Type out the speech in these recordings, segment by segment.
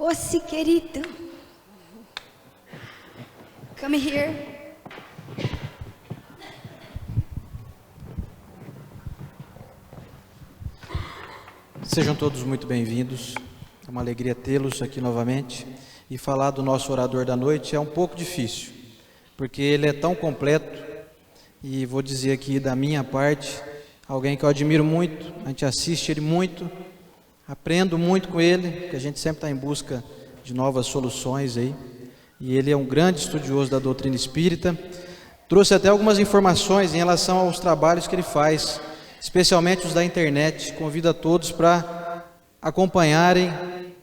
Doce querido. Come here. Sejam todos muito bem-vindos. É uma alegria tê-los aqui novamente. E falar do nosso orador da noite é um pouco difícil, porque ele é tão completo. E vou dizer aqui da minha parte, alguém que eu admiro muito, a gente assiste ele muito, aprendo muito com ele, porque a gente sempre está em busca de novas soluções aí. E ele é um grande estudioso da doutrina espírita. Trouxe até algumas informações em relação aos trabalhos que ele faz, especialmente os da internet. Convido a todos para acompanharem,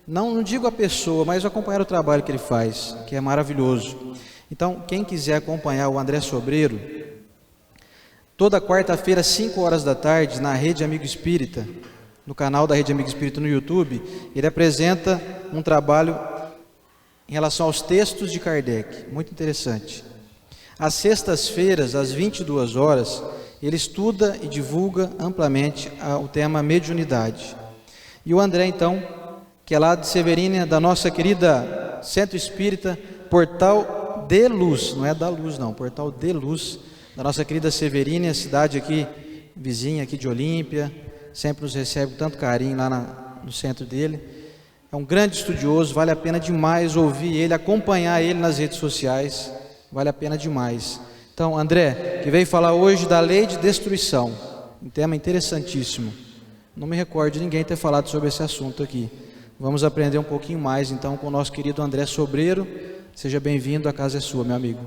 não digo a pessoa, mas acompanhar o trabalho que ele faz, que é maravilhoso. Então, quem quiser acompanhar o André Sobreiro, toda quarta-feira, 5 horas da tarde, na Rede Amigo Espírita, no canal da Rede Amigo Espírita no YouTube, ele apresenta um trabalho em relação aos textos de Kardec, muito interessante. Às sextas-feiras, às 22 horas, ele estuda e divulga amplamente o tema mediunidade. E o André, então, que é lá de Severínia, da nossa querida Centro Espírita, Portal de Luz, não é da Luz não, Portal de Luz, da nossa querida Severínia, cidade aqui, vizinha aqui de Olímpia, sempre nos recebe com tanto carinho lá no centro dele. É um grande estudioso, vale a pena demais ouvir ele, acompanhar ele nas redes sociais, vale a pena demais. Então, André, que veio falar hoje da lei de destruição, um tema interessantíssimo. Não me recordo de ninguém ter falado sobre esse assunto aqui. Vamos aprender um pouquinho mais, então, com o nosso querido André Sobreiro. Seja bem-vindo, a casa é sua, meu amigo.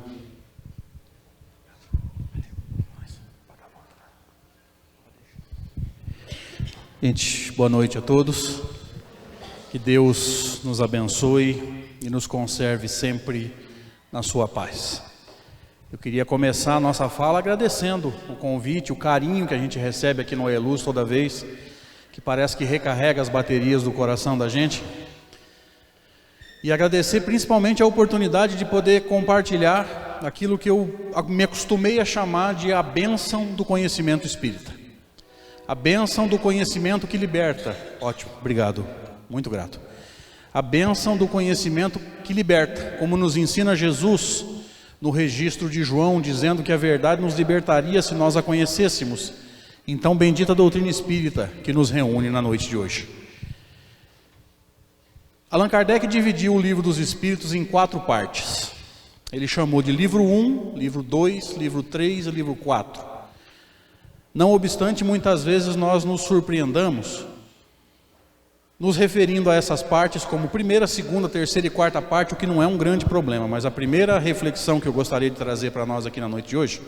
Gente, boa noite a todos. Que Deus nos abençoe e nos conserve sempre na sua paz. Eu queria começar a nossa fala agradecendo o convite, o carinho que a gente recebe aqui no Eluz toda vez, que parece que recarrega as baterias do coração da gente. E agradecer principalmente a oportunidade de poder compartilhar aquilo que eu me acostumei a chamar de a bênção do conhecimento espírita. A bênção do conhecimento que liberta. Ótimo, obrigado. Muito grato. A bênção do conhecimento que liberta, como nos ensina Jesus no registro de João, dizendo que a verdade nos libertaria se nós a conhecêssemos. Então, bendita a doutrina espírita que nos reúne na noite de hoje. Allan Kardec dividiu o livro dos Espíritos em 4 partes. Ele chamou de livro 1, livro 2, livro 3 e livro 4. Não obstante, muitas vezes nós nos surpreendamos nos referindo a essas partes como primeira, segunda, terceira e quarta parte, o que não é um grande problema, mas a primeira reflexão que eu gostaria de trazer para nós aqui na noite de hoje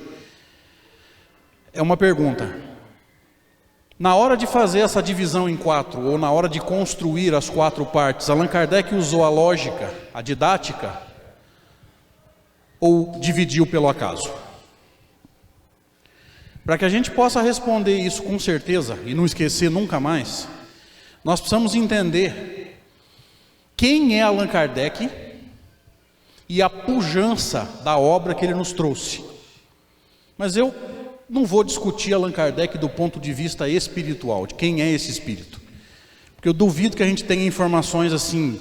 é uma pergunta. Na hora de fazer essa divisão em 4, ou na hora de construir as 4 partes, Allan Kardec usou a lógica, a didática, ou dividiu pelo acaso? Para que a gente possa responder isso com certeza e não esquecer nunca mais, nós precisamos entender quem é Allan Kardec e a pujança da obra que ele nos trouxe. Mas eu não vou discutir Allan Kardec do ponto de vista espiritual, de quem é esse espírito, porque eu duvido que a gente tenha informações assim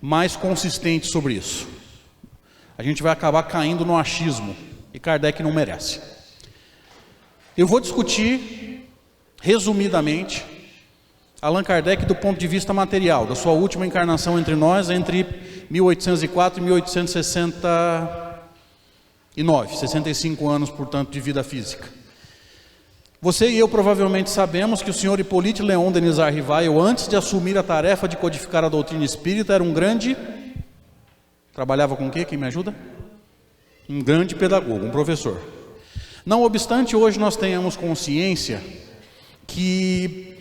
mais consistentes sobre isso. A gente vai acabar caindo no achismo e Kardec não merece. Eu vou discutir resumidamente Allan Kardec do ponto de vista material, da sua última encarnação entre nós, entre 1804 e 1869, 65 anos, portanto, de vida física. Você e eu provavelmente sabemos que o senhor Hippolyte Léon Denis Rivail, antes de assumir a tarefa de codificar a doutrina espírita, era um grande... Trabalhava com o quê? Quem me ajuda? Um grande pedagogo, um professor. Não obstante, hoje nós tenhamos consciência que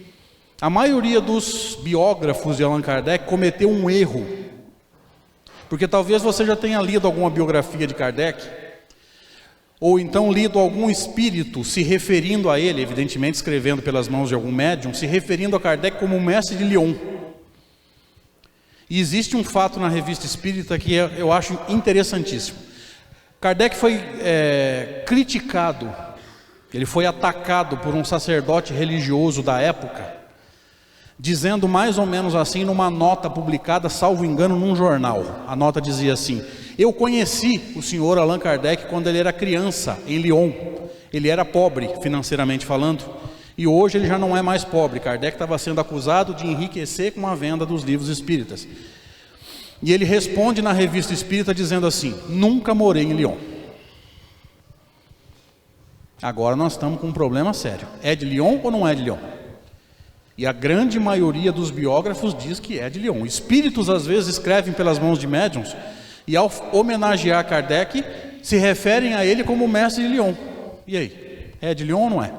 a maioria dos biógrafos de Allan Kardec cometeu um erro, porque talvez você já tenha lido alguma biografia de Kardec, ou então lido algum espírito se referindo a ele, evidentemente escrevendo pelas mãos de algum médium, se referindo a Kardec como o mestre de Lyon. E existe um fato na Revista Espírita que eu acho interessantíssimo. Kardec foi criticado, ele foi atacado por um sacerdote religioso da época, dizendo mais ou menos assim numa nota publicada, salvo engano, num jornal. A nota dizia assim: eu conheci o senhor Allan Kardec quando ele era criança, em Lyon. Ele era pobre, financeiramente falando, e hoje ele já não é mais pobre. Kardec estava sendo acusado de enriquecer com a venda dos livros espíritas. E ele responde na Revista Espírita dizendo assim: nunca morei em Lyon. Agora nós estamos com um problema sério. É de Lyon ou não é de Lyon? E a grande maioria dos biógrafos diz que é de Lyon. Espíritos às vezes escrevem pelas mãos de médiuns e ao homenagear Kardec se referem a ele como mestre de Lyon. E aí? É de Lyon ou não é?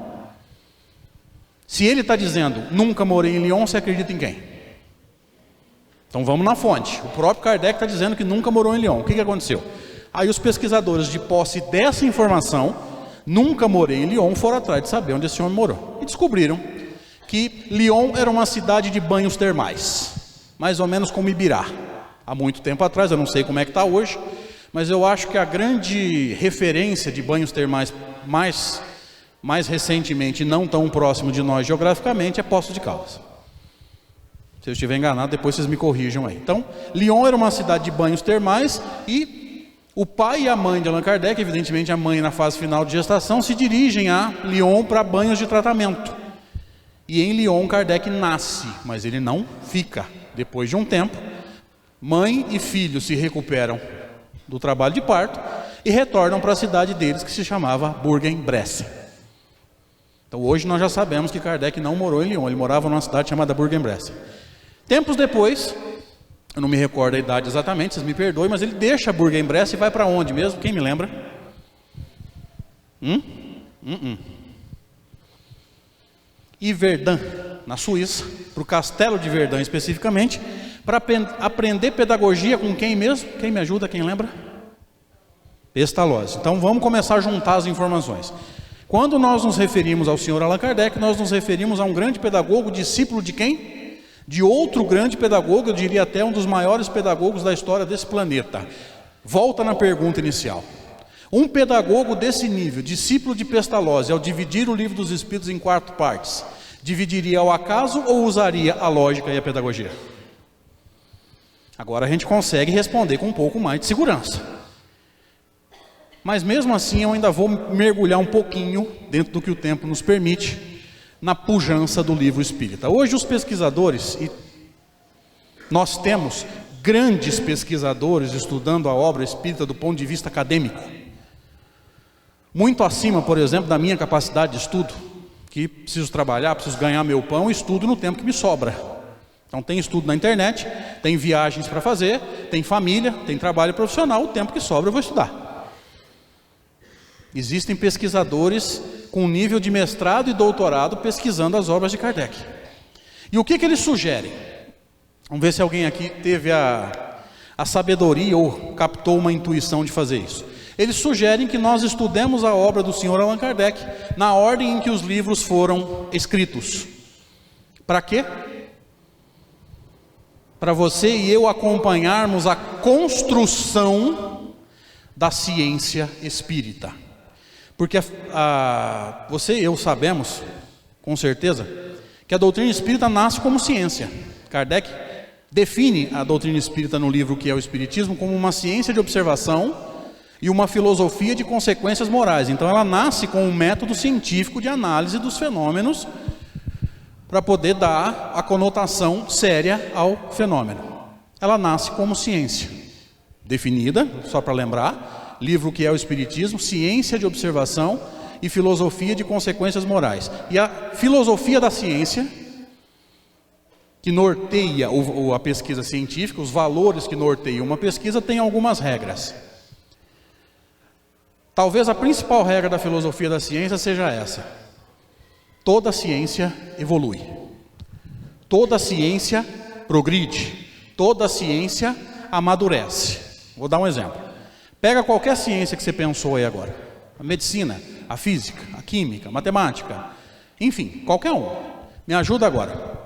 Se ele está dizendo nunca morei em Lyon, você acredita em quem? Então vamos na fonte. O próprio Kardec está dizendo que nunca morou em Lyon. O que aconteceu? Aí os pesquisadores, de posse dessa informação, nunca morei em Lyon, foram atrás de saber onde esse homem morou. E descobriram que Lyon era uma cidade de banhos termais, mais ou menos como Ibirá. Há muito tempo atrás, eu não sei como é que está hoje, mas eu acho que a grande referência de banhos termais mais recentemente, não tão próximo de nós geograficamente, é Poços de Caldas. Se eu estiver enganado, depois vocês me corrijam aí. Então, Lyon era uma cidade de banhos termais e o pai e a mãe de Allan Kardec, evidentemente a mãe na fase final de gestação, se dirigem a Lyon para banhos de tratamento. E em Lyon Kardec nasce, mas ele não fica. Depois de um tempo, mãe e filho se recuperam do trabalho de parto e retornam para a cidade deles, que se chamava Bourg-en-Bresse. Então hoje nós já sabemos que Kardec não morou em Lyon, ele morava numa cidade chamada Bourg-en-Bresse. Tempos depois, eu não me recordo a idade exatamente, vocês me perdoem, mas ele deixa Bourg-en-Bresse e vai para onde mesmo? Quem me lembra? Yverdun, na Suíça, para o castelo de Verdun especificamente, para aprender pedagogia com quem mesmo? Quem me ajuda, quem lembra? Pestalozzi. Então vamos começar a juntar as informações. Quando nós nos referimos ao senhor Allan Kardec, nós nos referimos a um grande pedagogo, discípulo de quem? De outro grande pedagogo, eu diria até um dos maiores pedagogos da história desse planeta. Volta na pergunta inicial. Um pedagogo desse nível, discípulo de Pestalozzi, ao dividir o livro dos Espíritos em 4 partes, dividiria ao acaso ou usaria a lógica e a pedagogia? Agora a gente consegue responder com um pouco mais de segurança. Mas mesmo assim eu ainda vou mergulhar um pouquinho, dentro do que o tempo nos permite, na pujança do livro espírita. Hoje os pesquisadores, e nós temos grandes pesquisadores estudando a obra espírita do ponto de vista acadêmico, muito acima, por exemplo, da minha capacidade de estudo, que preciso trabalhar, preciso ganhar meu pão, estudo no tempo que me sobra. Então tem estudo na internet, tem viagens para fazer, tem família, tem trabalho profissional, o tempo que sobra eu vou estudar. Existem pesquisadores com nível de mestrado e doutorado pesquisando as obras de Kardec. E o que eles sugerem? Vamos ver se alguém aqui teve a sabedoria ou captou uma intuição de fazer isso. Eles sugerem que nós estudemos a obra do senhor Allan Kardec na ordem em que os livros foram escritos. Para quê? Para você e eu acompanharmos a construção da ciência espírita. Porque você e eu sabemos, com certeza, que a doutrina espírita nasce como ciência. Kardec define a doutrina espírita no livro que é o Espiritismo como uma ciência de observação e uma filosofia de consequências morais. Então ela nasce com um método científico de análise dos fenômenos para poder dar a conotação séria ao fenômeno. Ela nasce como ciência, definida, só para lembrar, livro que é o Espiritismo, ciência de observação e filosofia de consequências morais. E a filosofia da ciência, que norteia a pesquisa científica, os valores que norteiam uma pesquisa, tem algumas regras. Talvez a principal regra da filosofia da ciência seja essa: toda ciência evolui, toda ciência progride, toda ciência amadurece. Vou dar um exemplo. Pega qualquer ciência que você pensou aí agora, a medicina, a física, a química, a matemática, enfim, qualquer um. Me ajuda agora.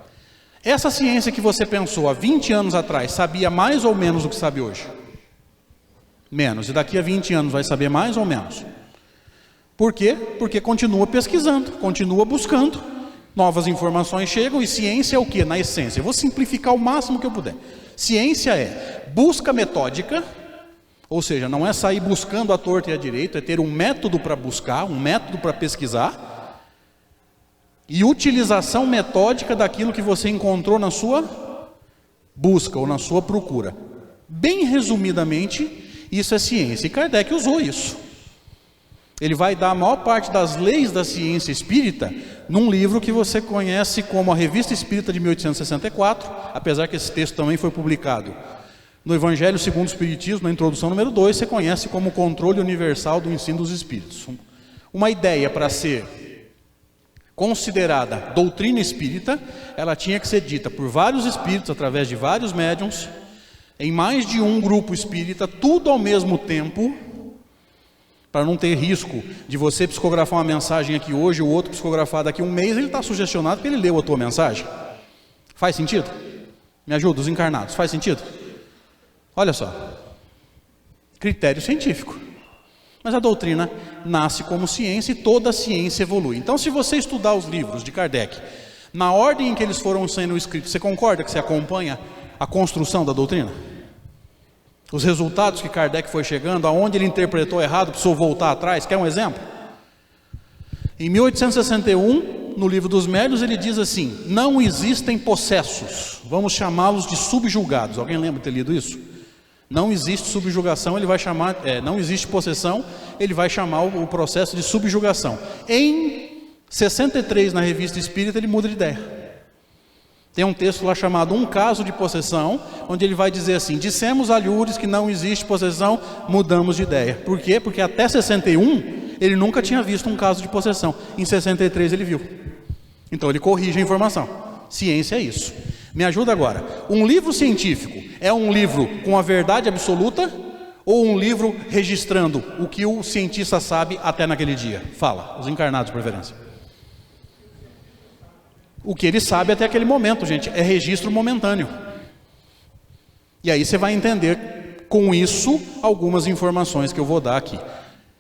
Essa ciência que você pensou há 20 anos atrás, sabia mais ou menos do que sabe hoje? Menos. E daqui a 20 anos vai saber mais ou menos? Por quê? Porque continua pesquisando, continua buscando Novas informações chegam e ciência é o que? Na essência, eu vou simplificar o máximo que eu puder. Ciência é busca metódica, ou seja, não é sair buscando à torta e à direita, é ter um método para buscar, um método para pesquisar, e utilização metódica daquilo que você encontrou na sua busca ou na sua procura. Bem resumidamente, isso é ciência, e Kardec usou isso. Ele vai dar a maior parte das leis da ciência espírita num livro que você conhece como a Revista Espírita de 1864, apesar que esse texto também foi publicado no Evangelho segundo o Espiritismo, na introdução número 2, você conhece como Controle Universal do Ensino dos Espíritos. Uma ideia para ser considerada doutrina espírita, ela tinha que ser dita por vários espíritos, através de vários médiuns, em mais de um grupo espírita, tudo ao mesmo tempo, para não ter risco de você psicografar uma mensagem aqui hoje, o outro psicografar daqui a um mês, ele está sugestionado porque ele leu a tua mensagem. Faz sentido? Me ajuda, os encarnados, faz sentido? Olha só, critério científico. Mas a doutrina nasce como ciência e toda a ciência evolui. Então, se você estudar os livros de Kardec, na ordem em que eles foram sendo escritos, você concorda que você acompanha a construção da doutrina? Os resultados que Kardec foi chegando, aonde ele interpretou errado, precisou voltar atrás. Quer um exemplo? Em 1861, no Livro dos Médiuns, ele diz assim: não existem possessos, vamos chamá-los de subjugados. Alguém lembra de ter lido isso? Não existe subjugação, ele vai chamar, não existe possessão, ele vai chamar o processo de subjugação. Em 63, na Revista Espírita, ele muda de ideia. Tem um texto lá chamado Um Caso de Possessão, onde ele vai dizer assim: dissemos a Lures que não existe possessão, mudamos de ideia. Por quê? Porque até 61, ele nunca tinha visto um caso de possessão. Em 63 ele viu. Então ele corrige a informação. Ciência é isso. Me ajuda agora. Um livro científico é um livro com a verdade absoluta ou um livro registrando o que o cientista sabe até naquele dia? Fala, os encarnados de preferência. O que ele sabe até aquele momento, gente, é registro momentâneo. E aí você vai entender com isso algumas informações que eu vou dar aqui.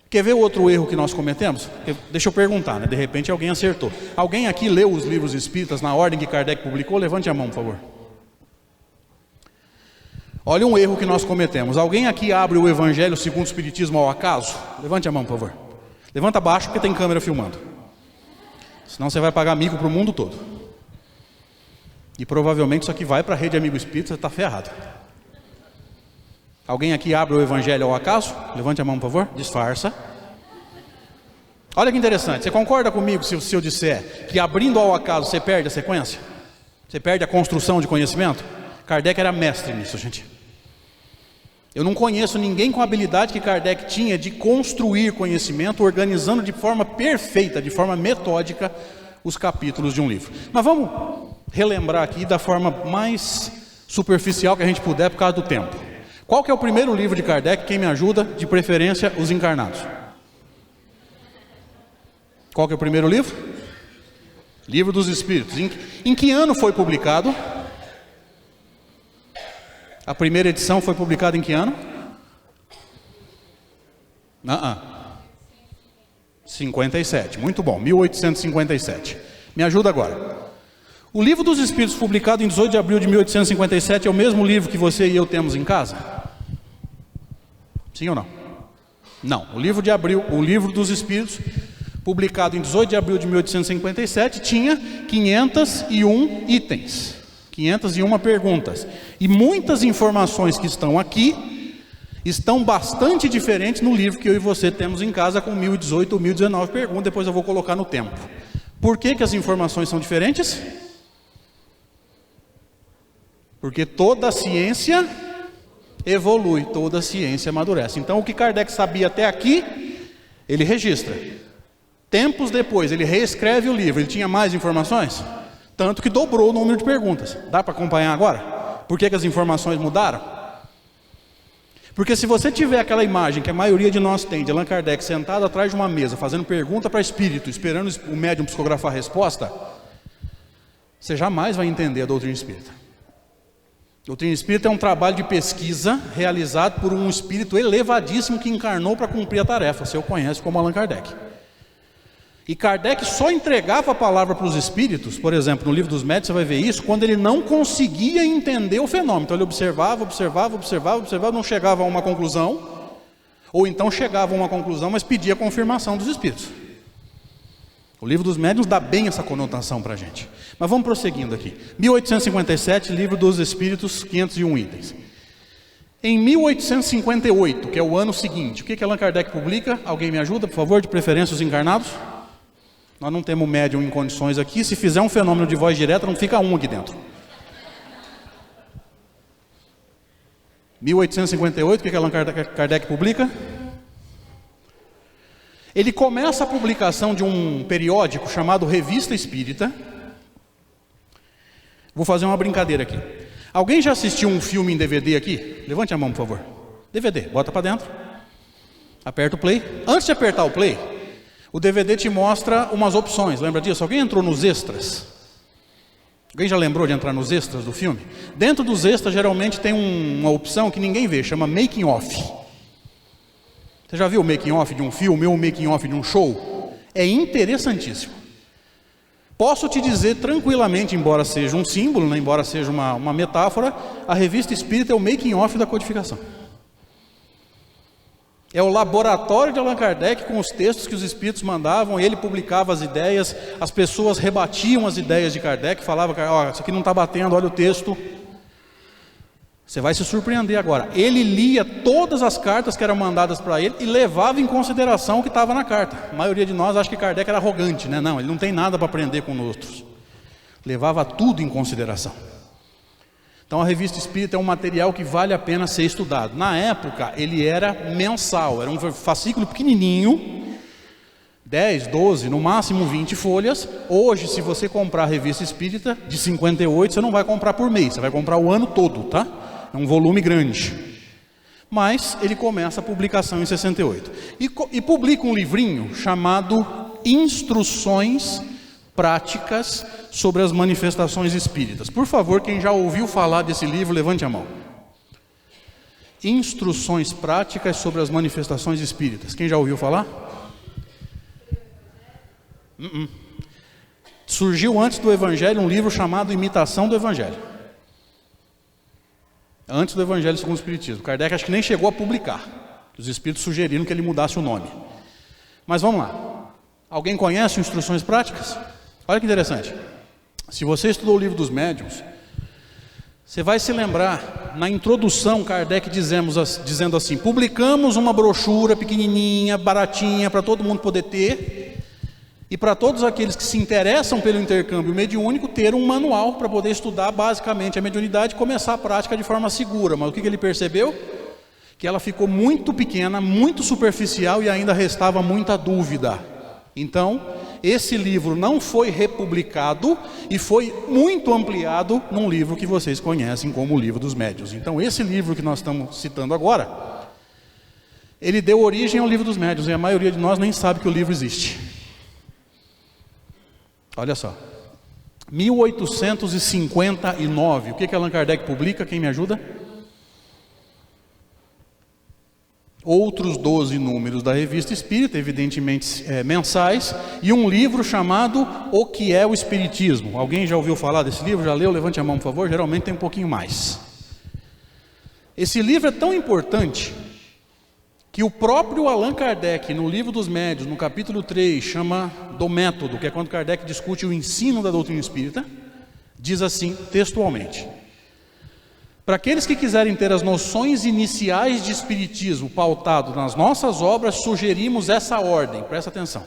Quer ver outro erro que nós cometemos? Deixa eu perguntar, né? De repente alguém acertou. Alguém aqui leu os livros espíritas na ordem que Kardec publicou? Levante a mão, por favor. Olha um erro que nós cometemos. Alguém aqui abre o Evangelho segundo o Espiritismo ao acaso? Levante a mão, por favor. Levanta abaixo porque tem câmera filmando. Senão você vai pagar mico para o mundo todo. E provavelmente isso aqui vai para a rede Amigo Espírita, você está ferrado. Alguém aqui abre o Evangelho ao acaso? Levante a mão, por favor. Disfarça. Olha que interessante. Você concorda comigo se eu disser que abrindo ao acaso você perde a sequência? Você perde a construção de conhecimento? Kardec era mestre nisso, gente. Eu não conheço ninguém com a habilidade que Kardec tinha de construir conhecimento, organizando de forma perfeita, de forma metódica, os capítulos de um livro. Mas vamos relembrar aqui da forma mais superficial que a gente puder por causa do tempo. Qual que é o primeiro livro de Kardec? Quem me ajuda? De preferência, Os Encarnados. Qual que é o primeiro livro? Livro dos Espíritos. Em que ano foi publicado? A primeira edição foi publicada em que ano? 57, muito bom, 1857. Me ajuda agora. O Livro dos Espíritos, publicado em 18 de abril de 1857, é o mesmo livro que você e eu temos em casa? Sim ou não? Não. O Livro dos Espíritos, publicado em 18 de abril de 1857, tinha 501 itens, 501 perguntas. E muitas informações que estão aqui estão bastante diferentes no livro que eu e você temos em casa, com 1018 ou 1019 perguntas. Depois eu vou colocar no tempo. Por que as informações são diferentes? Porque toda a ciência evolui, toda a ciência amadurece. Então o que Kardec sabia até aqui, ele registra. Tempos depois, ele reescreve o livro. Ele tinha mais informações? Tanto que dobrou o número de perguntas. Dá para acompanhar agora? Por que as informações mudaram? Porque se você tiver aquela imagem que a maioria de nós tem, de Allan Kardec sentado atrás de uma mesa, fazendo pergunta para espírito, esperando o médium psicografar a resposta, você jamais vai entender a doutrina espírita. A doutrina espírita é um trabalho de pesquisa realizado por um espírito elevadíssimo que encarnou para cumprir a tarefa. Você o conhece como Allan Kardec. E Kardec só entregava a palavra para os espíritos, por exemplo, no Livro dos Médiuns você vai ver isso, quando ele não conseguia entender o fenômeno. Então ele observava, não chegava a uma conclusão, ou então chegava a uma conclusão, mas pedia a confirmação dos espíritos. O Livro dos Médiuns dá bem essa conotação para a gente. Mas vamos prosseguindo aqui. 1857, Livro dos Espíritos, 501 itens. Em 1858, que é o ano seguinte, o que Allan Kardec publica? Alguém me ajuda, por favor, de preferência os encarnados? Nós não temos médium em condições aqui. Se fizer um fenômeno de voz direta, não fica um aqui dentro. 1858, o que Allan Kardec publica? Ele começa a publicação de um periódico chamado Revista Espírita. Vou fazer uma brincadeira aqui. Alguém já assistiu um filme em DVD aqui? Levante a mão, por favor. DVD, bota para dentro. Aperta o play. Antes de apertar o play, o DVD te mostra umas opções. Lembra disso? Alguém entrou nos extras? Alguém já lembrou de entrar nos extras do filme? Dentro dos extras, geralmente tem uma opção que ninguém vê, chama Making Off. Você já viu o making off de um filme ou o making off de um show? É interessantíssimo. Posso te dizer tranquilamente, embora seja um símbolo, né, embora seja uma metáfora, a Revista Espírita é o making off da codificação. É o laboratório de Allan Kardec com os textos que os espíritos mandavam, ele publicava as ideias, as pessoas rebatiam as ideias de Kardec, falavam, ó, isso aqui não está batendo, olha o texto. Você vai se surpreender agora. Ele lia todas as cartas que eram mandadas para ele e levava em consideração o que estava na carta. A maioria de nós acha que Kardec era arrogante, né? Não, ele não tem nada para aprender com os outros. Levava tudo em consideração. Então a Revista Espírita é um material que vale a pena ser estudado. Na época ele era mensal, era um fascículo pequenininho, 10, 12, no máximo 20 folhas. Hoje, se você comprar a Revista Espírita de 58, você não vai comprar por mês, você vai comprar o ano todo, tá? É um volume grande. Mas ele começa a publicação em 68. E publica um livrinho chamado Instruções Práticas sobre as Manifestações Espíritas. Por favor, quem já ouviu falar desse livro, levante a mão. Instruções Práticas sobre as Manifestações Espíritas. Quem já ouviu falar? Surgiu antes do Evangelho um livro chamado Imitação do Evangelho. Antes do Evangelho segundo o Espiritismo. Kardec acho que nem chegou a publicar. Os Espíritos sugeriram que ele mudasse o nome. Mas vamos lá. Alguém conhece Instruções Práticas? Olha que interessante. Se você estudou o Livro dos Médiuns, você vai se lembrar, na introdução, Kardec dizendo assim, publicamos uma brochura pequenininha, baratinha, para todo mundo poder ter, e para todos aqueles que se interessam pelo intercâmbio mediúnico, ter um manual para poder estudar basicamente a mediunidade e começar a prática de forma segura. Mas o que ele percebeu? Que ela ficou muito pequena, muito superficial e ainda restava muita dúvida. Então, esse livro não foi republicado e foi muito ampliado num livro que vocês conhecem como o Livro dos Médiuns. Então, esse livro que nós estamos citando agora, ele deu origem ao Livro dos Médiuns e a maioria de nós nem sabe que o livro existe. Olha só, 1859, o que Allan Kardec publica? Quem me ajuda? Outros 12 números da Revista Espírita, evidentemente mensais, e um livro chamado O que é o Espiritismo. Alguém já ouviu falar desse livro? Já leu? Levante a mão, por favor. Geralmente tem um pouquinho mais. Esse livro é tão importante que o próprio Allan Kardec, no Livro dos Médiuns, no capítulo 3, chama do método, que é quando Kardec discute o ensino da doutrina espírita, diz assim, textualmente: para aqueles que quiserem ter as noções iniciais de espiritismo pautado nas nossas obras, sugerimos essa ordem, presta atenção.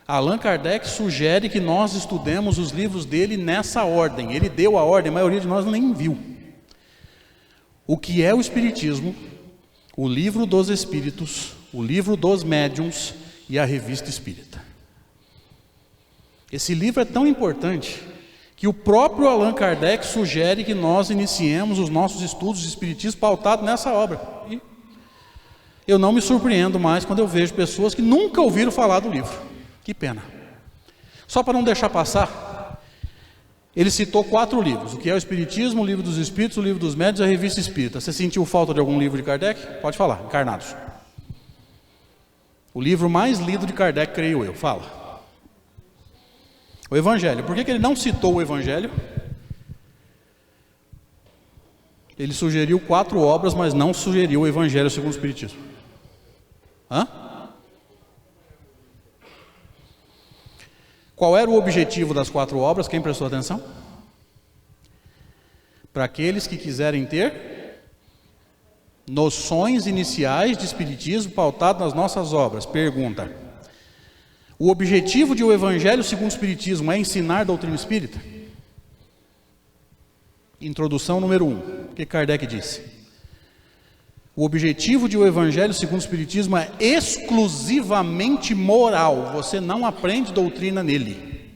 Allan Kardec sugere que nós estudemos os livros dele nessa ordem, ele deu a ordem, a maioria de nós nem viu. O que é o Espiritismo, o Livro dos Espíritos, o Livro dos Médiuns e a Revista Espírita. Esse livro é tão importante que o próprio Allan Kardec sugere que nós iniciemos os nossos estudos de espiritismo pautados nessa obra. E eu não me surpreendo mais quando eu vejo pessoas que nunca ouviram falar do livro. Que pena. Só para não deixar passar, ele citou 4 livros: o que é o Espiritismo, o Livro dos Espíritos, o Livro dos Médiuns e a Revista Espírita. Você sentiu falta de algum livro de Kardec? Pode falar, Encarnados. O livro mais lido de Kardec, creio eu. Fala. O Evangelho. Por que ele não citou o Evangelho? Ele sugeriu 4 obras, mas não sugeriu o Evangelho segundo o Espiritismo. Hã? Qual era o objetivo das 4 obras? Quem prestou atenção? Para aqueles que quiserem ter noções iniciais de Espiritismo pautado nas nossas obras. Pergunta: o objetivo de o Evangelho segundo o Espiritismo é ensinar doutrina espírita? Introdução número 1. O que Kardec disse? O objetivo de o Evangelho segundo o Espiritismo é exclusivamente moral. Você não aprende doutrina nele.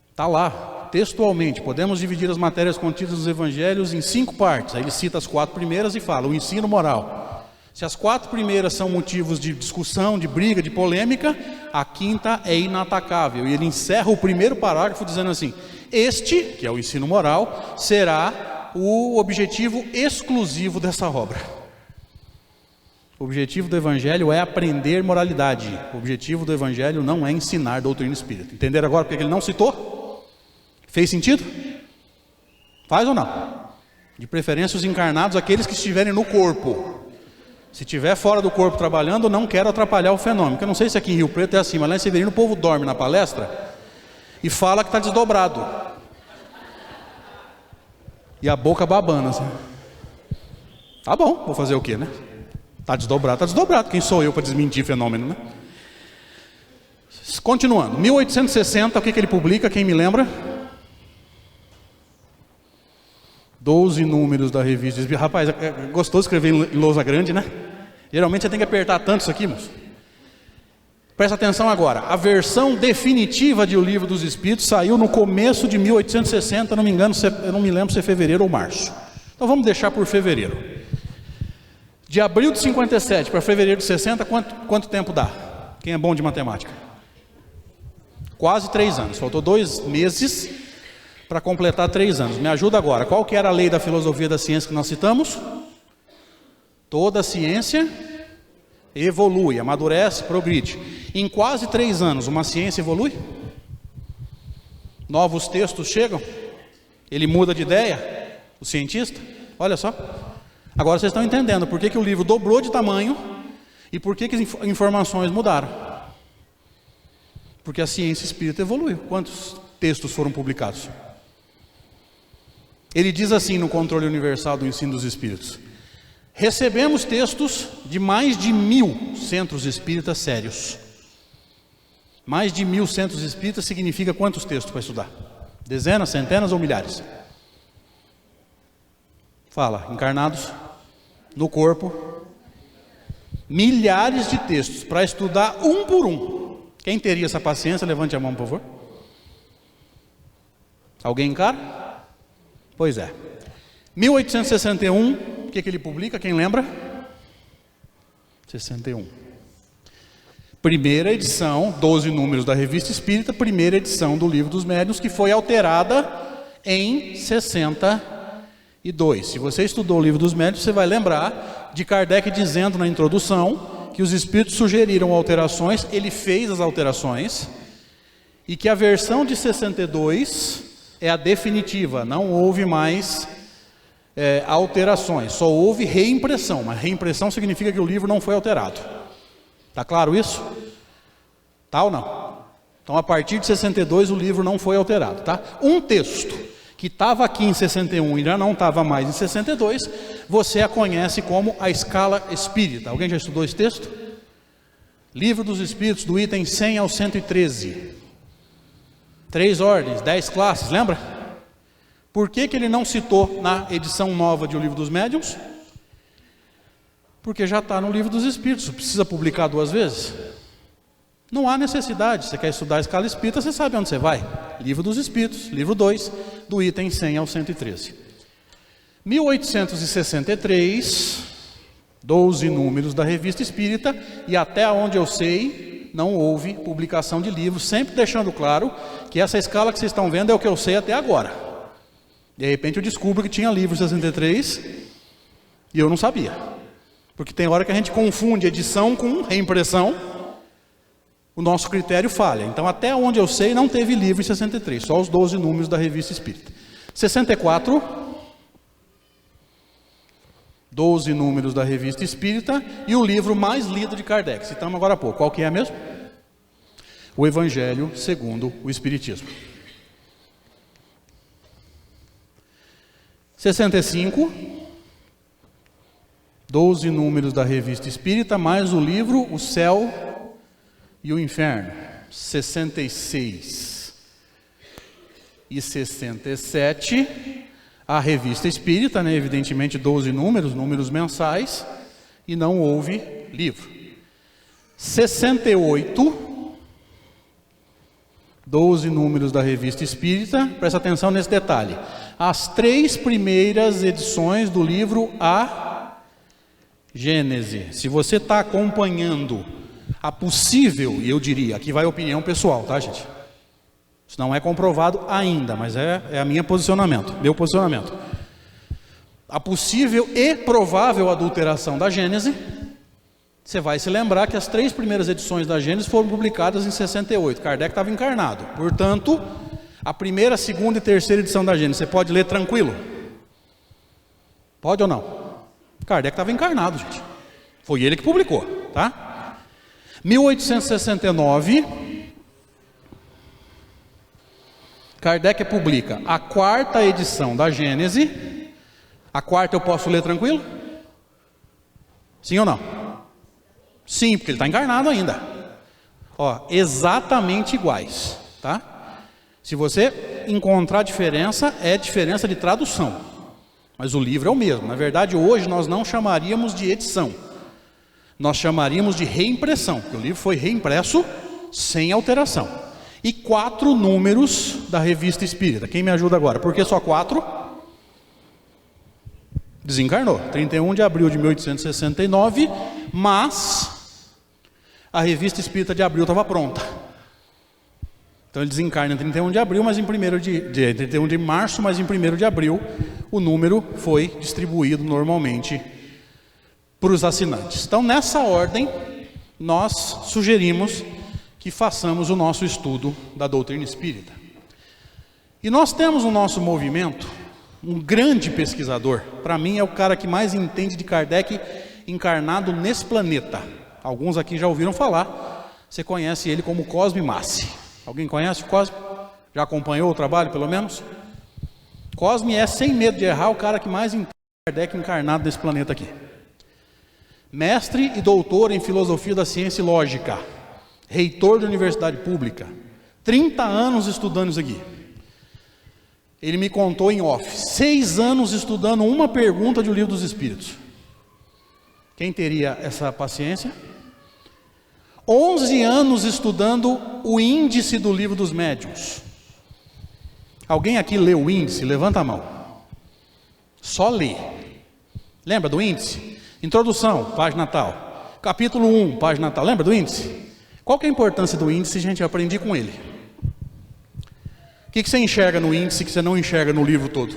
Está lá, textualmente. Podemos dividir as matérias contidas nos Evangelhos em 5 partes. Aí ele cita as 4 primeiras e fala: o ensino moral. Se as 4 primeiras são motivos de discussão, de briga, de polêmica, a 5ª é inatacável. E ele encerra o primeiro parágrafo dizendo assim: este, que é o ensino moral, será o objetivo exclusivo dessa obra. O objetivo do Evangelho é aprender moralidade. O objetivo do Evangelho não é ensinar doutrina espírita. Entenderam agora porque ele não citou? Fez sentido? Faz ou não? De preferência os encarnados, aqueles que estiverem no corpo. Se estiver fora do corpo trabalhando, não quero atrapalhar o fenômeno. Porque eu não sei se aqui em Rio Preto é assim, mas lá em Severino o povo dorme na palestra e fala que está desdobrado. E a boca babando assim. Tá bom, vou fazer o quê, né? Tá desdobrado, tá desdobrado. Quem sou eu para desmentir fenômeno, né? Continuando, 1860, o que ele publica, quem me lembra? 12 números da revista. Rapaz, é gostoso escrever em lousa grande, né? Geralmente você tem que apertar tanto isso aqui, moço. Presta atenção agora. A versão definitiva de O Livro dos Espíritos saiu no começo de 1860, não me engano, eu não me lembro se é fevereiro ou março. Então vamos deixar por fevereiro. De abril de 57 para fevereiro de 60, quanto tempo dá? Quem é bom de matemática? Quase 3 anos. Faltou 2 meses para completar 3 anos. Me ajuda agora. Qual que era a lei da filosofia da ciência que nós citamos? Toda ciência evolui, amadurece, progride. Em quase 3 anos, uma ciência evolui? Novos textos chegam? Ele muda de ideia? O cientista? Olha só. Agora vocês estão entendendo por que o livro dobrou de tamanho e por que as informações mudaram. Porque a ciência espírita evoluiu. Quantos textos foram publicados? Ele diz assim no Controle Universal do Ensino dos Espíritos: recebemos textos de mais de 1000 centros espíritas sérios. Mais de 1000 centros espíritas significa quantos textos para estudar? Dezenas, centenas ou milhares? Fala, encarnados no corpo. Milhares de textos para estudar um por um. Quem teria essa paciência? Levante a mão, por favor. Alguém encara? Pois é. 1861, o que ele publica? Quem lembra? 61. Primeira edição, 12 números da Revista Espírita, primeira edição do Livro dos Médiuns, que foi alterada em 62. Se você estudou o Livro dos Médiuns, você vai lembrar de Kardec dizendo na introdução que os espíritos sugeriram alterações, ele fez as alterações, e que a versão de 62 é a definitiva, não houve mais alterações, só houve reimpressão, mas reimpressão significa que o livro não foi alterado. Está claro isso? Tá ou não? Então a partir de 62 o livro não foi alterado, tá? Um texto que estava aqui em 61 e já não estava mais em 62, você a conhece como a escala espírita. Alguém já estudou esse texto? Livro dos Espíritos, do item 100 ao 113. 3 ordens, 10 classes, lembra? Por que ele não citou na edição nova de O Livro dos Médiuns? Porque já está no Livro dos Espíritos. Precisa publicar 2 vezes? Não há necessidade. Você quer estudar a escala espírita, você sabe onde você vai. Livro dos Espíritos, livro 2, do item 100 ao 113. 1863, 12 números da Revista Espírita, e até onde eu sei, não houve publicação de livros, sempre deixando claro que essa escala que vocês estão vendo é o que eu sei até agora. De repente eu descubro que tinha livro 63 e eu não sabia. Porque tem hora que a gente confunde edição com reimpressão, o nosso critério falha. Então, até onde eu sei, não teve livro em 63, só os 12 números da Revista Espírita. 64, 12 números da Revista Espírita e o livro mais lido de Kardec. Citamos agora há pouco. Qual que é mesmo? O Evangelho segundo o Espiritismo. 65, 12 números da Revista Espírita, mais o livro O Céu e o Inferno. 66 e 67, a Revista Espírita, né? Evidentemente 12 números, números mensais, e não houve livro. 68, 12 números da Revista Espírita, presta atenção nesse detalhe. As 3 primeiras edições do livro A Gênese. Se você está acompanhando a possível, e eu diria, aqui vai a opinião pessoal, tá, gente? Isso não é comprovado ainda, mas é meu posicionamento. A possível e provável adulteração da Gênese, você vai se lembrar que as 3 primeiras edições da Gênese foram publicadas em 68. Kardec estava encarnado. Portanto, a primeira, segunda e terceira edição da Gênese, você pode ler tranquilo? Pode ou não? Kardec estava encarnado, gente. Foi ele que publicou, tá? 1869, Kardec publica a 4ª edição da Gênese. A 4ª eu posso ler tranquilo? Sim ou não? Sim, porque ele está encarnado ainda. Ó, exatamente iguais, tá? Se você encontrar diferença, é diferença de tradução. Mas o livro é o mesmo. Na verdade, hoje nós não chamaríamos de edição. Nós chamaríamos de reimpressão, porque o livro foi reimpresso sem alteração. E 4 números da Revista Espírita. Quem me ajuda agora? Por que só 4? Desencarnou. 31 de abril de 1869, mas a Revista Espírita de abril estava pronta. Então ele desencarna em 31 de abril, mas em 31 de março, mas em 1º de abril, o número foi distribuído normalmente para os assinantes. Então, nessa ordem, nós sugerimos que façamos o nosso estudo da doutrina espírita. E nós temos no nosso movimento um grande pesquisador. Para mim é o cara que mais entende de Kardec encarnado nesse planeta. Alguns aqui já ouviram falar. Você conhece ele como Cosme Massi. Alguém conhece o Cosme? Já acompanhou o trabalho, pelo menos? Cosme é, sem medo de errar, o cara que mais entende Kardec encarnado nesse planeta aqui. Mestre e doutor em filosofia da ciência e lógica. Reitor da universidade pública. 30 anos estudando isso aqui. Ele me contou em off. 6 anos estudando uma pergunta de O Livro dos Espíritos. Quem teria essa paciência? 11 anos estudando o índice do Livro dos Médiuns. Alguém aqui leu o índice? Levanta a mão. Só lê. Lembra do índice? Introdução, página tal. Capítulo 1, página tal. Lembra do índice? Qual que é a importância do índice, gente? Eu aprendi com ele. O que você enxerga no índice que você não enxerga no livro todo?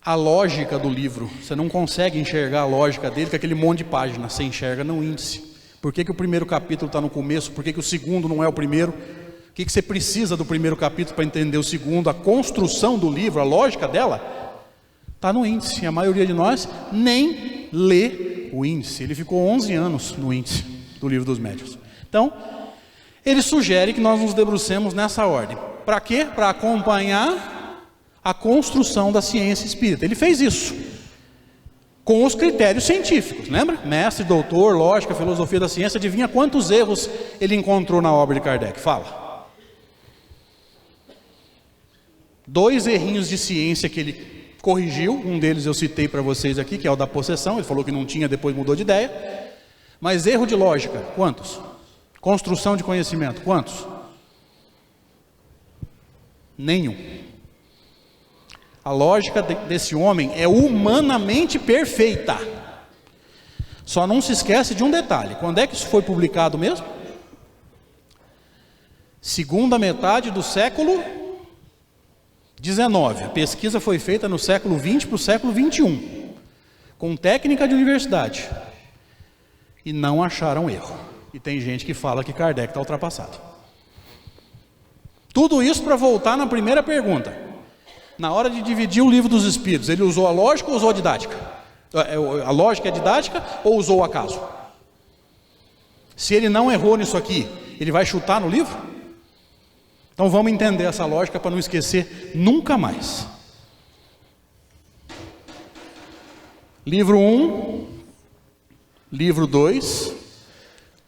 A lógica do livro. Você não consegue enxergar a lógica dele com aquele monte de páginas. Você enxerga no índice. Por que o primeiro capítulo está no começo? Por que o segundo não é o primeiro? O que você precisa do primeiro capítulo para entender o segundo? A construção do livro, a lógica dela, está no índice. E a maioria de nós nem lê o índice. Ele ficou 11 anos no índice do Livro dos Médiuns. Então, ele sugere que nós nos debrucemos nessa ordem. Para quê? Para acompanhar a construção da ciência espírita. Ele fez isso com os critérios científicos, lembra? Mestre, doutor, lógica, filosofia da ciência. Adivinha quantos erros ele encontrou na obra de Kardec? Fala. 2 errinhos de ciência que ele corrigiu. Um deles eu citei para vocês aqui, que é o da possessão. Ele falou que não tinha, depois mudou de ideia. Mas erro de lógica, quantos? Construção de conhecimento, quantos? Nenhum. A lógica desse homem é humanamente perfeita. Só não se esquece de um detalhe. Quando é que isso foi publicado mesmo? Segunda metade do século XIX. A pesquisa foi feita no século XX para o século XXI, com técnica de universidade, e não acharam erro. E tem gente que fala que Kardec está ultrapassado. Tudo isso para voltar na primeira pergunta. Na hora de dividir o Livro dos Espíritos, ele usou a lógica ou usou a didática? A lógica é didática ou usou o acaso? Se ele não errou nisso aqui, ele vai chutar no livro? Então vamos entender essa lógica para não esquecer nunca mais. Livro 1, livro 2,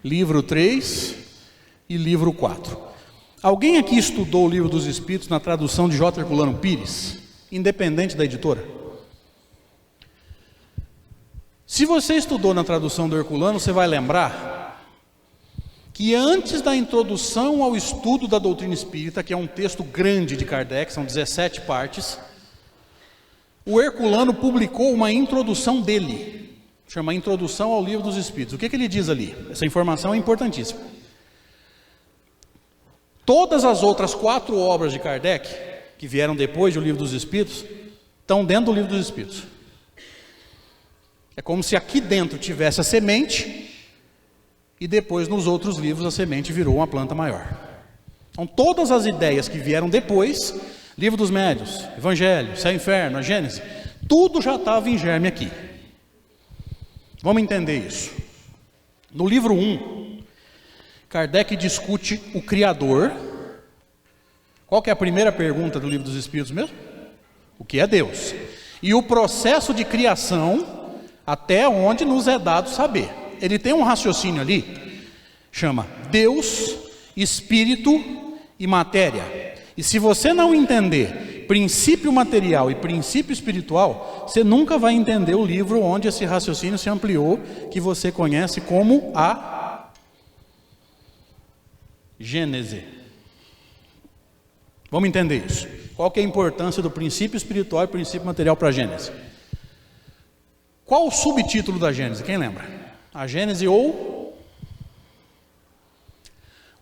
livro 3 e livro 4. Alguém aqui estudou o Livro dos Espíritos na tradução de J. Herculano Pires, independente da editora? Se você estudou na tradução do Herculano, você vai lembrar que antes da introdução ao estudo da doutrina espírita, que é um texto grande de Kardec, são 17 partes, o Herculano publicou uma introdução dele, chama Introdução ao Livro dos Espíritos. O que ele diz ali? Essa informação é importantíssima. Todas as outras 4 obras de Kardec, que vieram depois do Livro dos Espíritos, estão dentro do Livro dos Espíritos. É como se aqui dentro tivesse a semente, e depois nos outros livros a semente virou uma planta maior. Então todas as ideias que vieram depois, Livro dos Médiuns, Evangelho, Céu e Inferno, a Gênesis, tudo já estava em germe aqui. Vamos entender isso. No livro 1, Kardec discute o Criador. Qual que é a primeira pergunta do Livro dos Espíritos mesmo? O que é Deus? E o processo de criação, até onde nos é dado saber. Ele tem um raciocínio ali, chama Deus, Espírito e Matéria. E se você não entender princípio material e princípio espiritual, você nunca vai entender o livro onde esse raciocínio se ampliou, que você conhece como a Gênese. Vamos entender isso. Qual que é a importância do princípio espiritual e princípio material para a Gênese? Qual o subtítulo da Gênese? Quem lembra? A Gênese ou...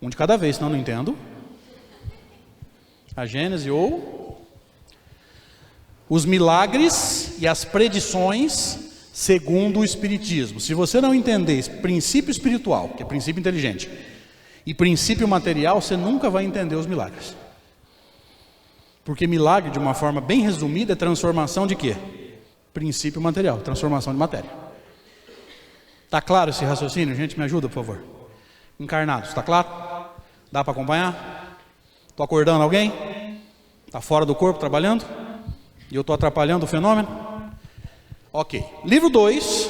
Um de cada vez, senão não entendo. A Gênese ou... Os milagres e as predições segundo o Espiritismo. Se você não entender esse princípio espiritual, que é princípio inteligente, e princípio material, você nunca vai entender os milagres. Porque milagre, de uma forma bem resumida, é transformação de quê? Princípio material, transformação de matéria. Está claro esse raciocínio? Gente, me ajuda, por favor. Encarnados, está claro? Dá para acompanhar? Estou acordando alguém? Está fora do corpo trabalhando? E eu estou atrapalhando o fenômeno? Ok. Livro 2,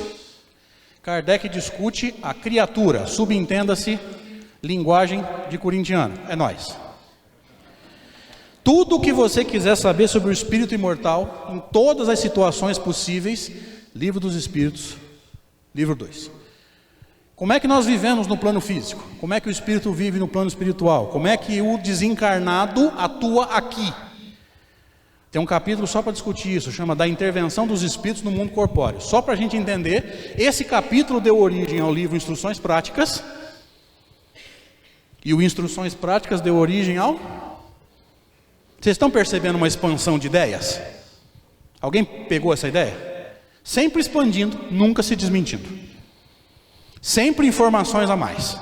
Kardec discute a criatura. Subentenda-se, linguagem de corintiano. É nós. Tudo o que você quiser saber sobre o espírito imortal, em todas as situações possíveis, Livro dos Espíritos, livro 2. Como é que nós vivemos no plano físico? Como é que o espírito vive no plano espiritual? Como é que o desencarnado atua aqui? Tem um capítulo só para discutir isso, chama da intervenção dos espíritos no mundo corpóreo. Só para a gente entender, esse capítulo deu origem ao livro Instruções Práticas, e o Instruções Práticas deu origem ao... Vocês estão percebendo uma expansão de ideias? Alguém pegou essa ideia? Sempre expandindo, nunca se desmentindo. Sempre informações a mais.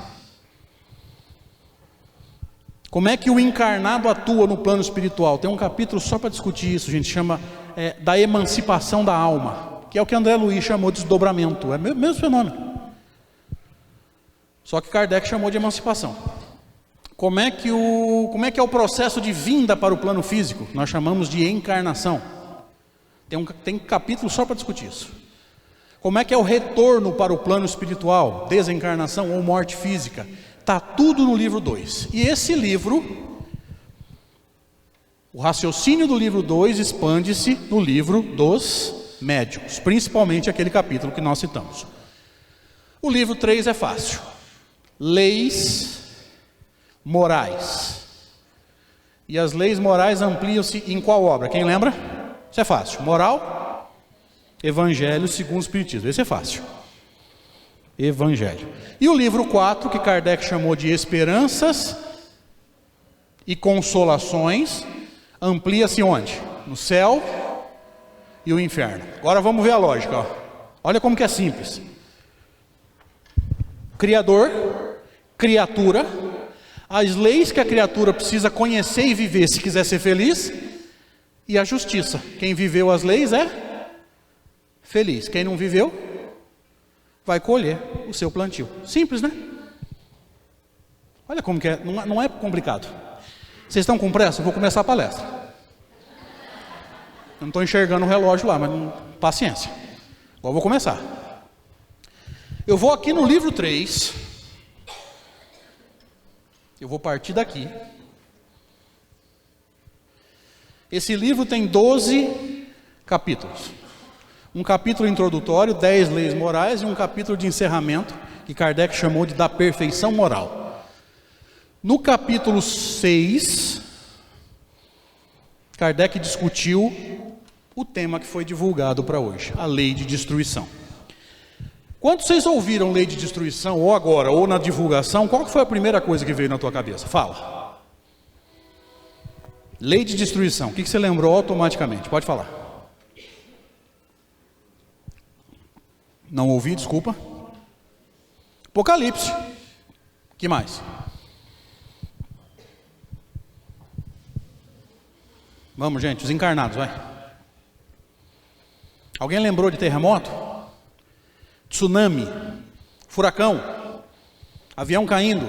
Como é que o encarnado atua no plano espiritual? Tem um capítulo só para discutir isso, gente, chama da emancipação da alma, que é o que André Luiz chamou de desdobramento. É o mesmo fenômeno. Só que Kardec chamou de emancipação. Como é que é o processo de vinda para o plano físico? Nós chamamos de encarnação. Tem capítulo só para discutir isso. Como é que é o retorno para o plano espiritual? Desencarnação ou morte física? Está tudo no livro 2. E esse livro, o raciocínio do livro 2 expande-se no livro dos Médiuns, principalmente aquele capítulo que nós citamos. O livro 3 é fácil. Leis morais. E as leis morais ampliam-se em qual obra? Quem lembra? Isso é fácil. Moral, Evangelho segundo o Espiritismo. Esse é fácil. Evangelho. E o livro 4, que Kardec chamou de Esperanças e Consolações, amplia-se onde? No céu e o inferno. Agora vamos ver a lógica. Ó. Olha como que é simples. Criador, criatura, as leis que a criatura precisa conhecer e viver se quiser ser feliz, e a justiça. Quem viveu as leis é feliz. Quem não viveu, vai colher o seu plantio. Simples, né? Olha como que é, não é complicado. Vocês estão com pressa? Eu vou começar a palestra. Eu não estou enxergando o relógio lá, mas paciência. Agora eu vou começar. Eu vou aqui no livro 3. Eu vou partir daqui. Esse livro tem 12 capítulos. Um capítulo introdutório, 10 leis morais, e um capítulo de encerramento, que Kardec chamou de da perfeição moral. No capítulo 6, Kardec discutiu o tema que foi divulgado para hoje, a lei de destruição. Quando vocês ouviram lei de destruição, ou agora, ou na divulgação, qual foi a primeira coisa que veio na tua cabeça? Fala. Lei de destruição, o que você lembrou automaticamente? Pode falar. Não ouvi, desculpa. Apocalipse. Que mais? Vamos, gente, os encarnados, vai. Alguém lembrou de terremoto? Tsunami? Furacão? Avião caindo?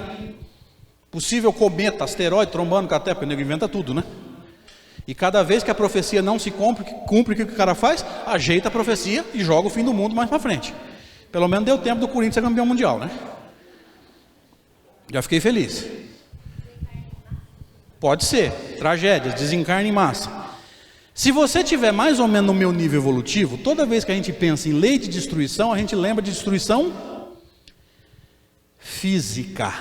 Possível cometa, asteroide trombando com a Terra, porque o nego inventa tudo, né? E cada vez que a profecia não se cumpre, o que o cara faz? Ajeita a profecia e joga o fim do mundo mais para frente. Pelo menos deu tempo do Corinthians ser campeão mundial, né? Já fiquei feliz. Pode ser, tragédias, desencarne em massa. Se você tiver mais ou menos no meu nível evolutivo, toda vez que a gente pensa em lei de destruição, a gente lembra de destruição física.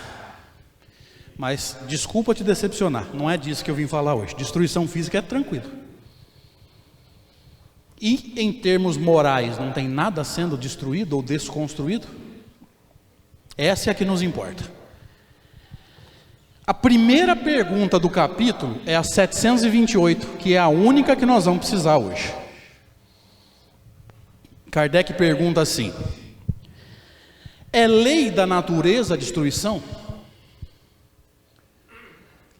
Mas, desculpa te decepcionar, não é disso que eu vim falar hoje. Destruição física é tranquilo. E em termos morais, não tem nada sendo destruído ou desconstruído? Essa é a que nos importa. A primeira pergunta do capítulo é a 728, que é a única que nós vamos precisar hoje. Kardec pergunta assim: é lei da natureza a destruição?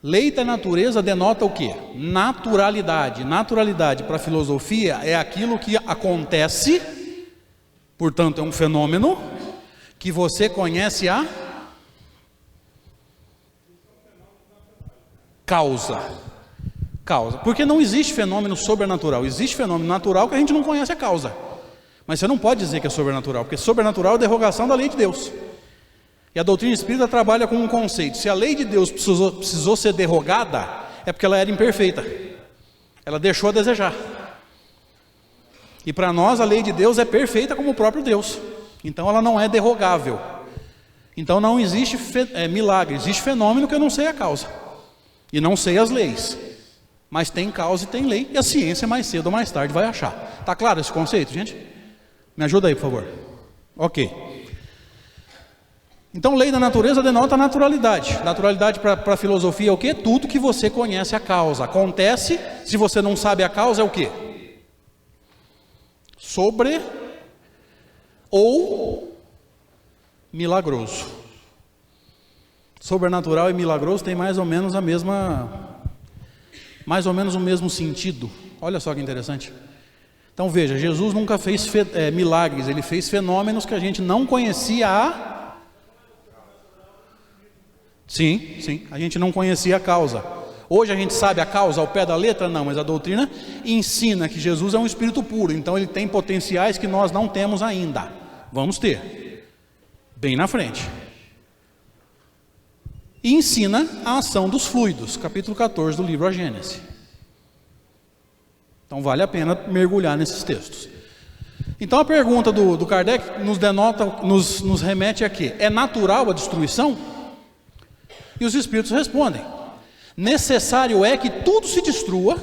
Lei da natureza denota o quê? Naturalidade. Naturalidade para a filosofia é aquilo que acontece, portanto é um fenômeno que você conhece a causa. Porque não existe fenômeno sobrenatural. Existe fenômeno natural que a gente não conhece a causa. Mas você não pode dizer que é sobrenatural, porque sobrenatural é derrogação da lei de Deus. E a doutrina espírita trabalha com um conceito: se a lei de Deus precisou ser derrogada, é porque ela era imperfeita. Ela deixou a desejar. E para nós a lei de Deus é perfeita como o próprio Deus. Então ela não é derrogável. Então não existe milagre, existe fenômeno que eu não sei a causa. E não sei as leis. Mas tem causa e tem lei. E a ciência mais cedo ou mais tarde vai achar. Está claro esse conceito, gente? Me ajuda aí, por favor. Ok. Então, lei da natureza denota naturalidade. Naturalidade para a filosofia é o quê? Tudo que você conhece a causa. Acontece, se você não sabe a causa, é o quê? Sobre ou milagroso. Sobrenatural e milagroso tem mais ou menos o mesmo sentido. Olha só que interessante. Então veja, Jesus nunca fez milagres, ele fez fenômenos que a gente não conhecia Sim, a gente não conhecia a causa. Hoje a gente sabe a causa ao pé da letra? Não, mas a doutrina ensina que Jesus é um espírito puro, então ele tem potenciais que nós não temos ainda. Vamos ter, bem na frente. E ensina a ação dos fluidos, capítulo 14 do livro A Gênese. Então vale a pena mergulhar nesses textos. Então a pergunta do Kardec nos remete a quê? É natural a destruição? E os espíritos respondem: necessário é que tudo se destrua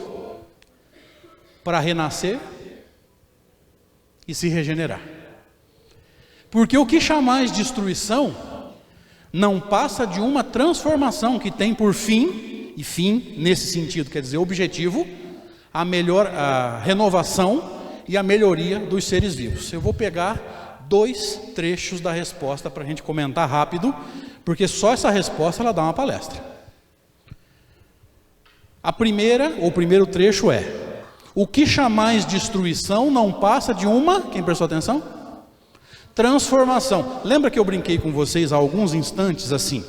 para renascer e se regenerar. Porque o que chamais destruição não passa de uma transformação que tem por fim e fim, nesse sentido, quer dizer, objetivo, a renovação e a melhoria dos seres vivos. Eu vou pegar 2 trechos da resposta para a gente comentar rápido, porque só essa resposta ela dá uma palestra. O primeiro trecho é: o que chamais destruição não passa de uma, quem prestou atenção? Transformação. Lembra que eu brinquei com vocês há alguns instantes assim?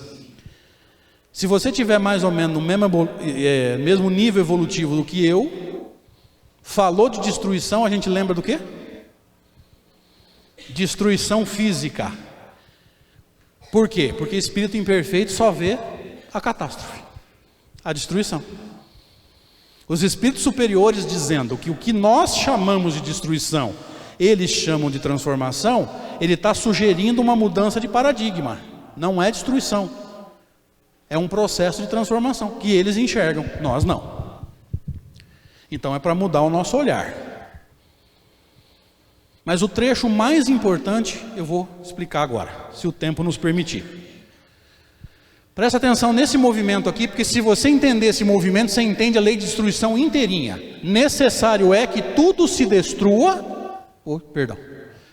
Se você tiver mais ou menos no mesmo nível evolutivo do que eu, falou de destruição, a gente lembra do quê? Destruição física. Por quê? Porque espírito imperfeito só vê a catástrofe, a destruição. Os espíritos superiores dizendo que o que nós chamamos de destruição, eles chamam de transformação, ele está sugerindo uma mudança de paradigma. Não é destruição, é um processo de transformação que eles enxergam, nós não. Então é para mudar o nosso olhar. Mas o trecho mais importante eu vou explicar agora, se o tempo nos permitir. Presta atenção nesse movimento aqui, porque se você entender esse movimento, você entende a lei de destruição inteirinha. Necessário é que tudo se destrua,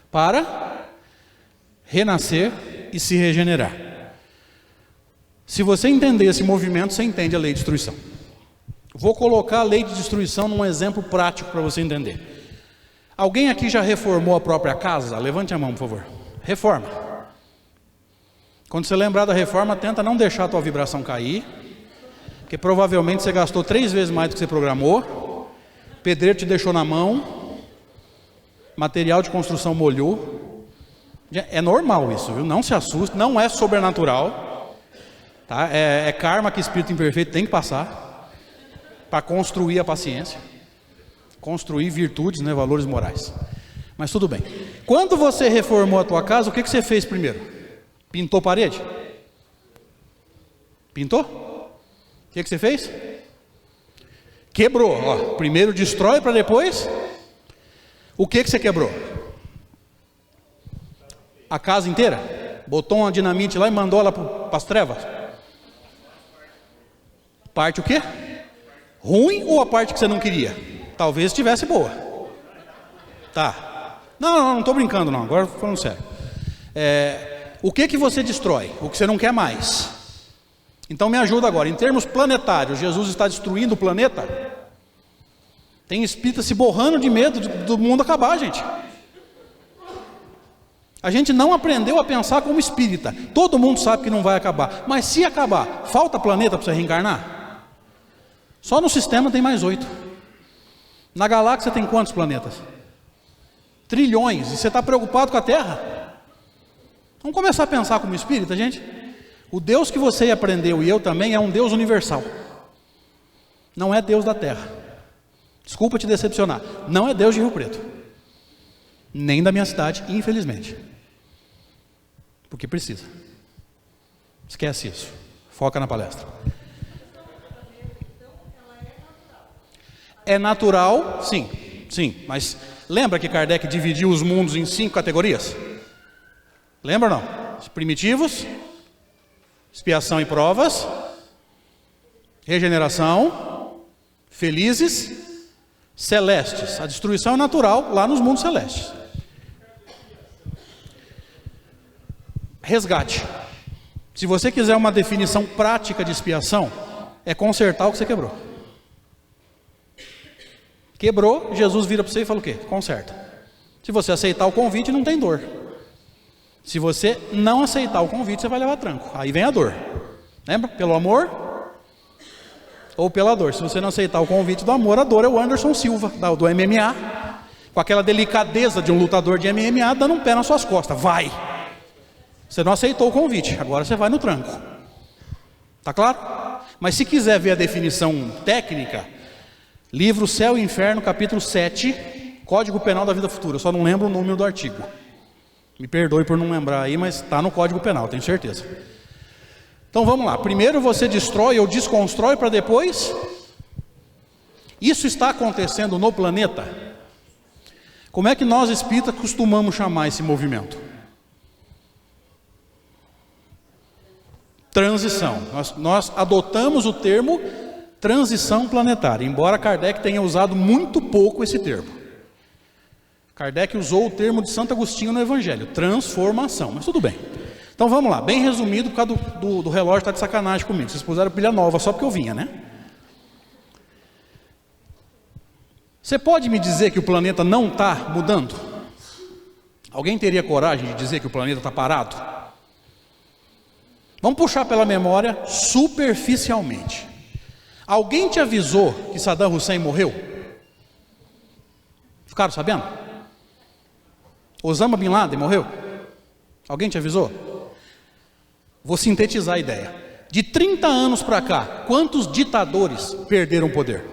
para renascer e se regenerar. Se você entender esse movimento, você entende a lei de destruição. Vou colocar a lei de destruição num exemplo prático para você entender. Alguém aqui já reformou a própria casa? Levante a mão, por favor. Reforma. Quando você lembrar da reforma, tenta não deixar a tua vibração cair, porque provavelmente você gastou 3 vezes mais do que você programou, pedreiro te deixou na mão, material de construção molhou. É normal isso, viu? Não se assuste, não é sobrenatural, tá? É karma que espírito imperfeito tem que passar para construir a paciência, construir virtudes, né, valores morais. Mas tudo bem. Quando você reformou a tua casa, o que você fez primeiro? Pintou parede? Pintou? O que você fez? Quebrou. Ó, primeiro destrói para depois. O que você quebrou? A casa inteira? Botou uma dinamite lá e mandou ela para as trevas? Parte o quê? Ruim ou a parte que você não queria? Talvez estivesse boa. Tá. Não estou brincando não, agora falando sério. O que você destrói? O que você não quer mais. Então me ajuda agora. Em termos planetários, Jesus está destruindo o planeta? Tem espírita se borrando de medo do mundo acabar, gente. A gente não aprendeu a pensar como espírita. Todo mundo sabe que não vai acabar. Mas se acabar, falta planeta para você reencarnar? Só no sistema tem mais 8. Na galáxia tem quantos planetas? Trilhões. E você está preocupado com a Terra? Vamos começar a pensar como espírita, gente. O Deus que você aprendeu e eu também é um Deus universal. Não é Deus da Terra. Desculpa te decepcionar. Não é Deus de Rio Preto. Nem da minha cidade, infelizmente. Porque precisa. Esquece isso. Foca na palestra. É natural, sim. Mas lembra que Kardec dividiu os mundos em 5 categorias? Lembra ou não? Primitivos, expiação e provas, regeneração, felizes, celestes. A destruição é natural lá nos mundos celestes. Resgate. Se você quiser uma definição prática de expiação, é consertar o que você quebrou. Quebrou, Jesus vira para você e fala o quê? Conserta. Se você aceitar o convite, não tem dor. Se você não aceitar o convite, você vai levar tranco. Aí vem a dor. Lembra? Pelo amor ou pela dor. Se você não aceitar o convite do amor, a dor é o Anderson Silva, do MMA, com aquela delicadeza de um lutador de MMA, dando um pé nas suas costas. Vai! Você não aceitou o convite, agora você vai no tranco. Tá claro? Mas se quiser ver a definição técnica, livro Céu e Inferno, capítulo 7, Código Penal da Vida Futura. Eu só não lembro o número do artigo. Me perdoe por não lembrar aí, mas está no Código Penal, tenho certeza. Então vamos lá. Primeiro você destrói ou desconstrói para depois. Isso está acontecendo no planeta? Como é que nós espíritas costumamos chamar esse movimento? Transição. Nós adotamos o termo transição planetária, embora Kardec tenha usado muito pouco esse termo. Kardec usou o termo de Santo Agostinho no Evangelho, transformação, mas tudo bem. Então vamos lá, bem resumido, por causa do relógio está de sacanagem comigo. Vocês puseram pilha nova só porque eu vinha, né? Você pode me dizer que o planeta não está mudando? Alguém teria coragem de dizer que o planeta está parado? Vamos puxar pela memória superficialmente. Alguém te avisou que Saddam Hussein morreu? Ficaram sabendo? Osama Bin Laden morreu? Alguém te avisou? Vou sintetizar a ideia. De 30 anos para cá, quantos ditadores perderam o poder?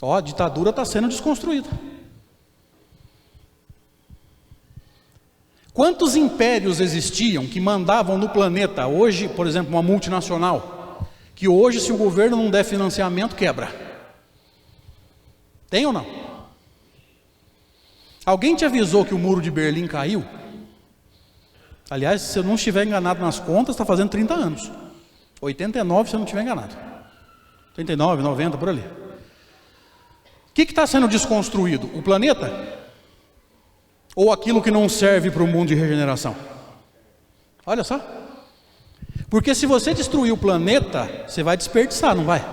A ditadura está sendo desconstruída. Quantos impérios existiam que mandavam no planeta? Hoje, por exemplo, uma multinacional, que hoje, se o governo não der financiamento, quebra. Tem ou não? Alguém te avisou que o muro de Berlim caiu? Aliás, se eu não estiver enganado nas contas, está fazendo 30 anos. 89, se eu não estiver enganado. 89, 90, por ali. O que está sendo desconstruído? O planeta? Ou aquilo que não serve para o mundo de regeneração? Olha só. Porque se você destruir o planeta, você vai desperdiçar, não vai?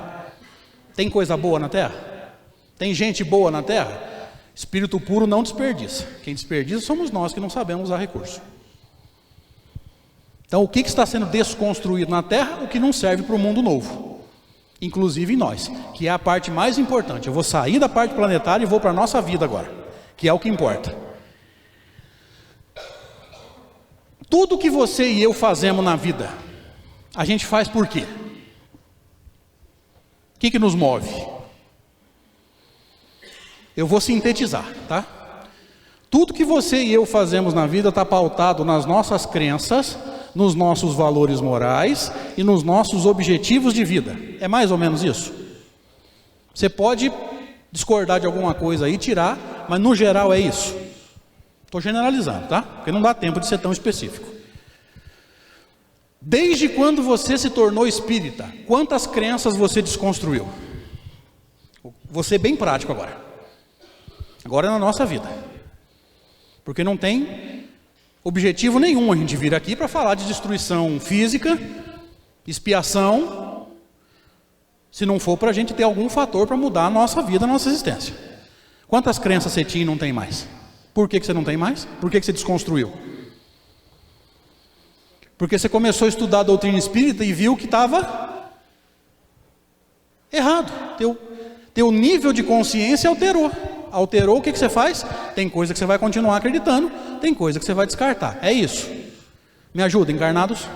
Tem coisa boa na Terra? Tem gente boa na Terra? Espírito puro não desperdiça. Quem desperdiça somos nós que não sabemos usar recurso. Então o que está sendo desconstruído na Terra? O que não serve para o mundo novo. Inclusive em nós, que é a parte mais importante. Eu vou sair da parte planetária e vou para a nossa vida agora, que é o que importa. Tudo que você e eu fazemos na vida, a gente faz por quê? O que nos move? Eu vou sintetizar, tá? Tudo que você e eu fazemos na vida está pautado nas nossas crenças, nos nossos valores morais e nos nossos objetivos de vida. É mais ou menos isso? Você pode discordar de alguma coisa aí, tirar, mas no geral é isso. Estou generalizando, tá? Porque não dá tempo de ser tão específico. Desde quando você se tornou espírita, quantas crenças você desconstruiu? Vou ser bem prático agora. Agora é na nossa vida. Porque não tem objetivo nenhum a gente vir aqui para falar de destruição física, expiação, se não for para a gente ter algum fator para mudar a nossa vida, a nossa existência. Quantas crenças você tinha e não tem mais? Por que você não tem mais? Por que você desconstruiu? Porque você começou a estudar a doutrina espírita e viu que estava errado. Teu nível de consciência alterou. Alterou, o que você faz? Tem coisa que você vai continuar acreditando, tem coisa que você vai descartar. É isso. Me ajuda, encarnados?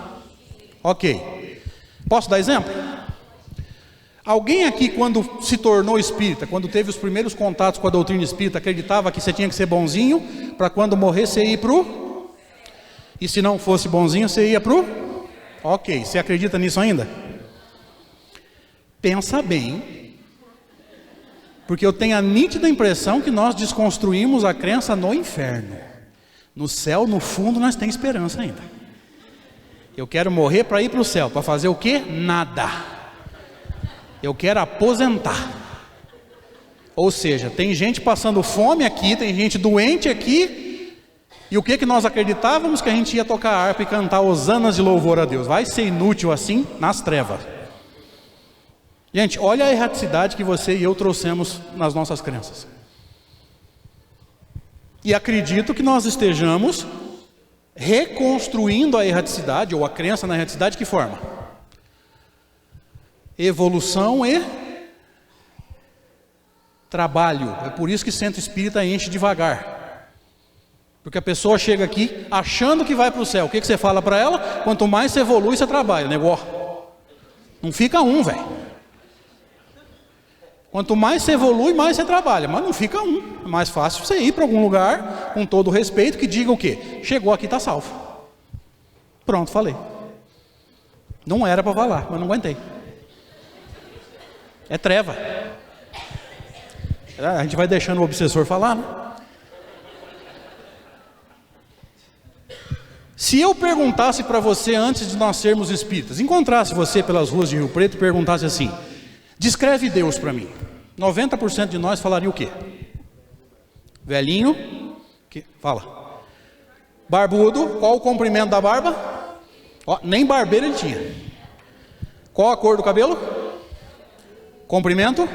Ok. Posso dar exemplo? Alguém aqui, quando se tornou espírita, quando teve os primeiros contatos com a doutrina espírita, acreditava que você tinha que ser bonzinho, para quando morrer você ir pro? E se não fosse bonzinho, você ia pro? Ok, você acredita nisso ainda? Pensa bem, porque eu tenho a nítida impressão que nós desconstruímos a crença no inferno. No céu, no fundo, nós temos esperança ainda. Eu quero morrer para ir para o céu, para fazer o quê? Nada. Eu quero aposentar. Ou seja, tem gente passando fome aqui, tem gente doente aqui, e o que nós acreditávamos? Que a gente ia tocar harpa e cantar hosanas de louvor a Deus. Vai ser inútil assim nas trevas. Gente, olha a erraticidade que você e eu trouxemos nas nossas crenças. E acredito que nós estejamos reconstruindo a erraticidade, ou a crença na erraticidade, de que forma? Evolução e trabalho. É por isso que centro espírita enche devagar. Porque a pessoa chega aqui achando que vai para o céu. O que você fala para ela? Quanto mais você evolui, você trabalha. Negócio. Não fica um, velho. Quanto mais você evolui, mais você trabalha. Mas não fica um. É mais fácil você ir para algum lugar, com todo respeito, que diga o quê? Chegou aqui, está salvo. Pronto, falei. Não era para falar, mas não aguentei. É treva. A gente vai deixando o obsessor falar, né? Se eu perguntasse para você antes de nós sermos espíritas, encontrasse você pelas ruas de Rio Preto e perguntasse assim: descreve Deus para mim, 90% de nós falaria o quê? Velhinho, fala. Barbudo, qual o comprimento da barba? Ó, nem barbeiro ele tinha. Qual a cor do cabelo? Comprimento?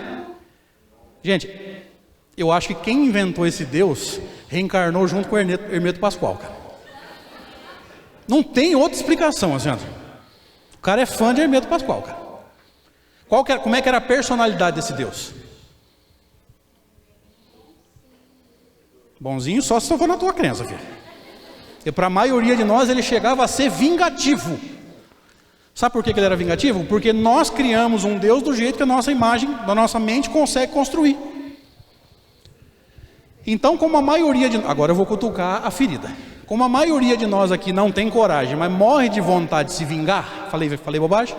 Gente, eu acho que quem inventou esse Deus reencarnou junto com o Hermeto Pascoal, cara. Não tem outra explicação, assim. O cara é fã de Hermeto Pascoal, cara. Como é que era a personalidade desse Deus? Bonzinho só se for na tua crença, filho. E para a maioria de nós ele chegava a ser vingativo. Sabe por que ele era vingativo? Porque nós criamos um Deus do jeito que a nossa imagem, da nossa mente consegue construir. Então, como a maioria de... Agora eu vou cutucar a ferida. Como a maioria de nós aqui não tem coragem, mas morre de vontade de se vingar, falei bobagem?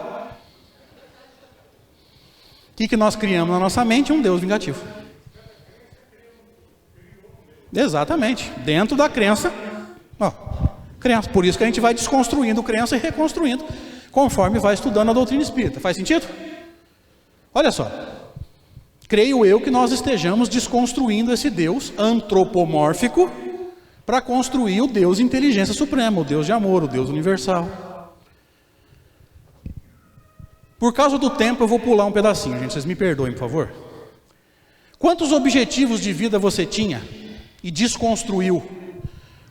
O que nós criamos na nossa mente? Um Deus vingativo. Exatamente, dentro da crença, crença. Por isso que a gente vai desconstruindo crença e reconstruindo, conforme vai estudando a doutrina espírita. Faz sentido? Olha só, creio eu que nós estejamos desconstruindo esse Deus antropomórfico para construir o Deus inteligência suprema, o Deus de amor, o Deus universal. Por causa do tempo eu vou pular um pedacinho, gente, vocês me perdoem, por favor. Quantos objetivos de vida você tinha e desconstruiu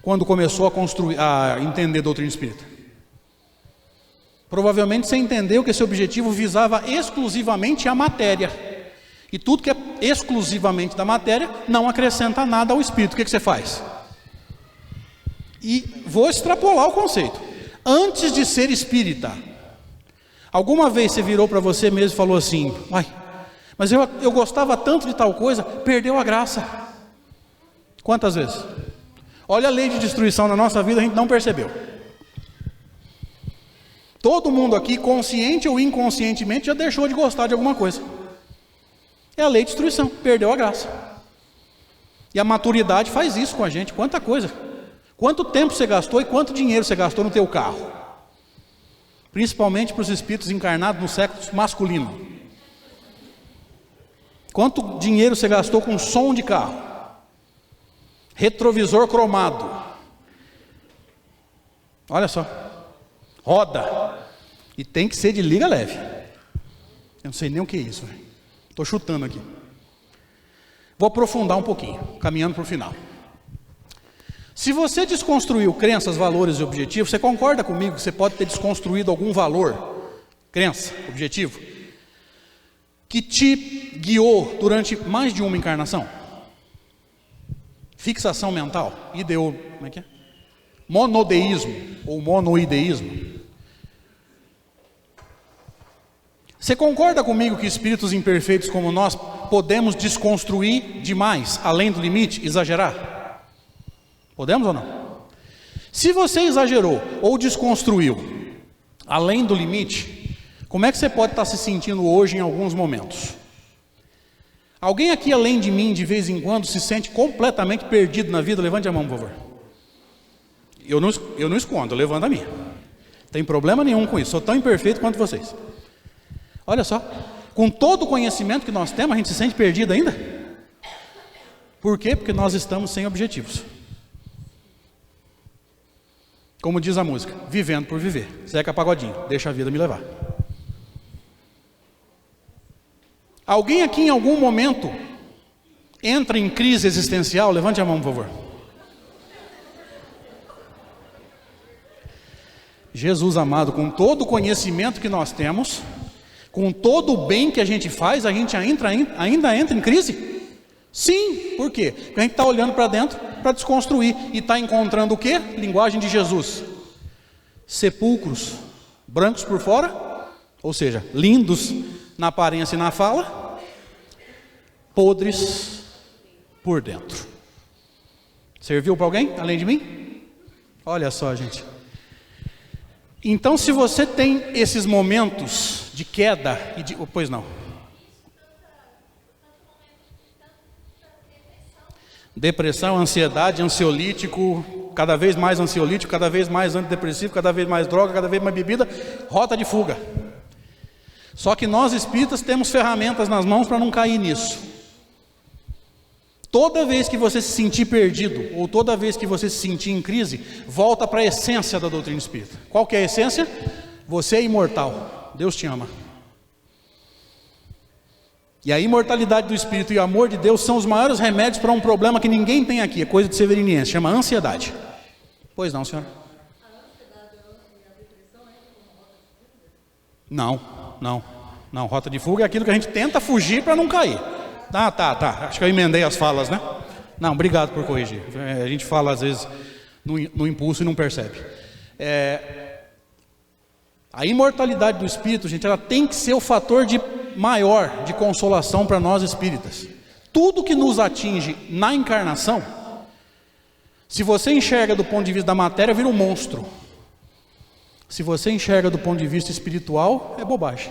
quando começou a entender a doutrina espírita? Provavelmente você entendeu que esse objetivo visava exclusivamente a matéria. E tudo que é exclusivamente da matéria não acrescenta nada ao espírito. O que você faz? E vou extrapolar o conceito. Antes de ser espírita, alguma vez você virou para você mesmo e falou assim: mas eu gostava tanto de tal coisa, perdeu a graça. Quantas vezes? Olha a lei de destruição na nossa vida, a gente não percebeu. Todo mundo aqui, consciente ou inconscientemente, já deixou de gostar de alguma coisa. É a lei de destruição, perdeu a graça. E a maturidade faz isso com a gente. Quanta coisa. Quanto tempo você gastou e quanto dinheiro você gastou no teu carro? Principalmente para os espíritos encarnados no sexo masculino. Quanto dinheiro você gastou com som de carro? Retrovisor cromado. Olha só. Roda. E tem que ser de liga leve. Eu não sei nem o que é isso. Estou chutando aqui. Vou aprofundar um pouquinho, caminhando para o final. Se você desconstruiu crenças, valores e objetivos, você concorda comigo que você pode ter desconstruído algum valor, crença, objetivo, que te guiou durante mais de uma encarnação? Fixação mental, como é que é? Monodeísmo ou monoideísmo. Você concorda comigo que espíritos imperfeitos como nós podemos desconstruir demais, além do limite, exagerar? Podemos ou não? Se você exagerou ou desconstruiu além do limite, como é que você pode estar se sentindo hoje em alguns momentos? Alguém aqui além de mim, de vez em quando, se sente completamente perdido na vida? Levante a mão, por favor. Eu não escondo, eu levanto a minha. Não tem problema nenhum com isso, sou tão imperfeito quanto vocês. Olha só, com todo o conhecimento que nós temos, a gente se sente perdido ainda? Por quê? Porque nós estamos sem objetivos. Como diz a música, vivendo por viver. Zeca Pagodinho, deixa a vida me levar. Alguém aqui em algum momento entra em crise existencial? Levante a mão, por favor. Jesus amado, com todo o conhecimento que nós temos, com todo o bem que a gente faz, a gente ainda entra em crise? Sim, por quê? Porque a gente está olhando para dentro para desconstruir e está encontrando o quê? Linguagem de Jesus. Sepulcros brancos por fora, ou seja, lindos na aparência e na fala, podres por dentro. Serviu para alguém além de mim? Olha só, gente. Então, se você tem esses momentos de queda e de... Pois não. Depressão, ansiedade, ansiolítico, cada vez mais ansiolítico, cada vez mais antidepressivo, cada vez mais droga, cada vez mais bebida, rota de fuga. Só que nós espíritas temos ferramentas nas mãos para não cair nisso. Toda vez que você se sentir perdido, ou toda vez que você se sentir em crise, volta para a essência da doutrina espírita. Qual que é a essência? Você é imortal, Deus te ama. E a imortalidade do espírito e o amor de Deus são os maiores remédios para um problema que ninguém tem aqui, é coisa de severiniense, chama ansiedade. Pois não, senhora? Não, rota de fuga é aquilo que a gente tenta fugir para não cair. Tá, acho que eu emendei as falas, né? Não, obrigado por corrigir. A gente fala às vezes no impulso e não percebe. A imortalidade do espírito, gente, ela tem que ser o fator maior de consolação para nós espíritas. Tudo que nos atinge na encarnação, se você enxerga do ponto de vista da matéria, vira um monstro. Se você enxerga do ponto de vista espiritual, é bobagem.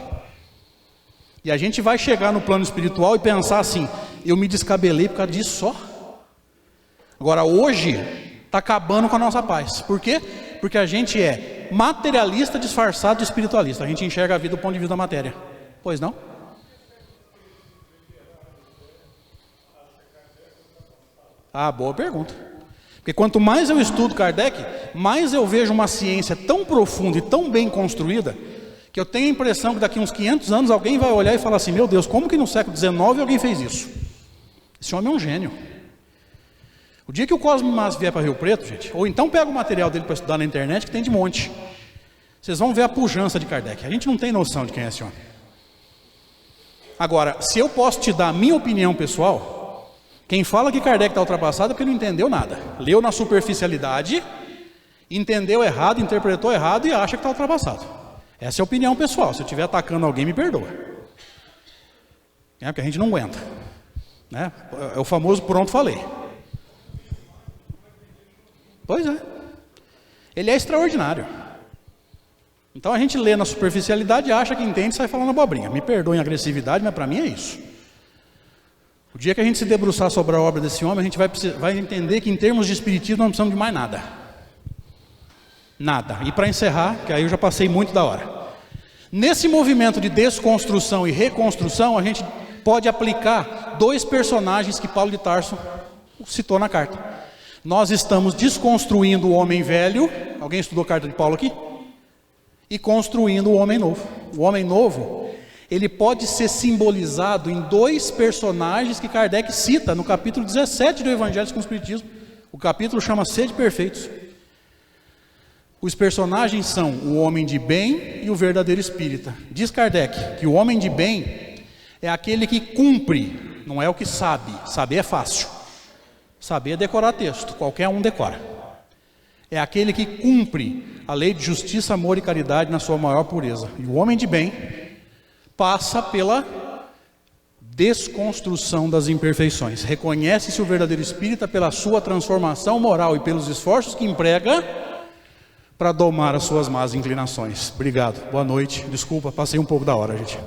E a gente vai chegar no plano espiritual e pensar assim: eu me descabelei por causa disso só. Agora hoje está acabando com a nossa paz. Por quê? Porque a gente é materialista disfarçado de espiritualista. A gente enxerga a vida do ponto de vista da matéria. Pois não? Boa pergunta. Porque quanto mais eu estudo Kardec, mais eu vejo uma ciência tão profunda e tão bem construída, que eu tenho a impressão que daqui uns 500 anos alguém vai olhar e falar assim: meu Deus, como que no século XIX alguém fez isso? Esse homem é um gênio. O dia que o Cosme Mas vier para Rio Preto, gente, ou então pega o material dele para estudar na internet, que tem de monte, vocês vão ver a pujança de Kardec. A gente não tem noção de quem é esse homem. Agora, se eu posso te dar a minha opinião pessoal, quem fala que Kardec está ultrapassado é porque não entendeu nada. Leu na superficialidade, entendeu errado, interpretou errado e acha que está ultrapassado. Essa é a opinião pessoal. Se eu estiver atacando alguém, me perdoa. Porque a gente não aguenta, né? É o famoso pronto falei. Pois é. Ele é extraordinário. Então a gente lê na superficialidade, acha que entende e sai falando abobrinha. Me perdoem a agressividade, mas para mim é isso. O dia que a gente se debruçar sobre a obra desse homem, a gente vai entender que em termos de espiritismo não precisamos de mais nada. Nada. E para encerrar, que aí eu já passei muito da hora. Nesse movimento de desconstrução e reconstrução, a gente pode aplicar dois personagens que Paulo de Tarso citou na carta. Nós estamos desconstruindo o homem velho. Alguém estudou a carta de Paulo aqui? E construindo o homem novo. O homem novo, ele pode ser simbolizado em dois personagens que Kardec cita no capítulo 17 do Evangelho com o Espiritismo. O capítulo chama Sede Perfeitos. Os personagens são o homem de bem e o verdadeiro espírita. Diz Kardec que o homem de bem é aquele que cumpre, não é o que sabe. Saber é fácil. Saber é decorar texto, qualquer um decora. É aquele que cumpre a lei de justiça, amor e caridade na sua maior pureza. E o homem de bem passa pela desconstrução das imperfeições. Reconhece-se o verdadeiro espírita pela sua transformação moral e pelos esforços que emprega para domar as suas más inclinações. Obrigado, boa noite. Desculpa, passei um pouco da hora, gente.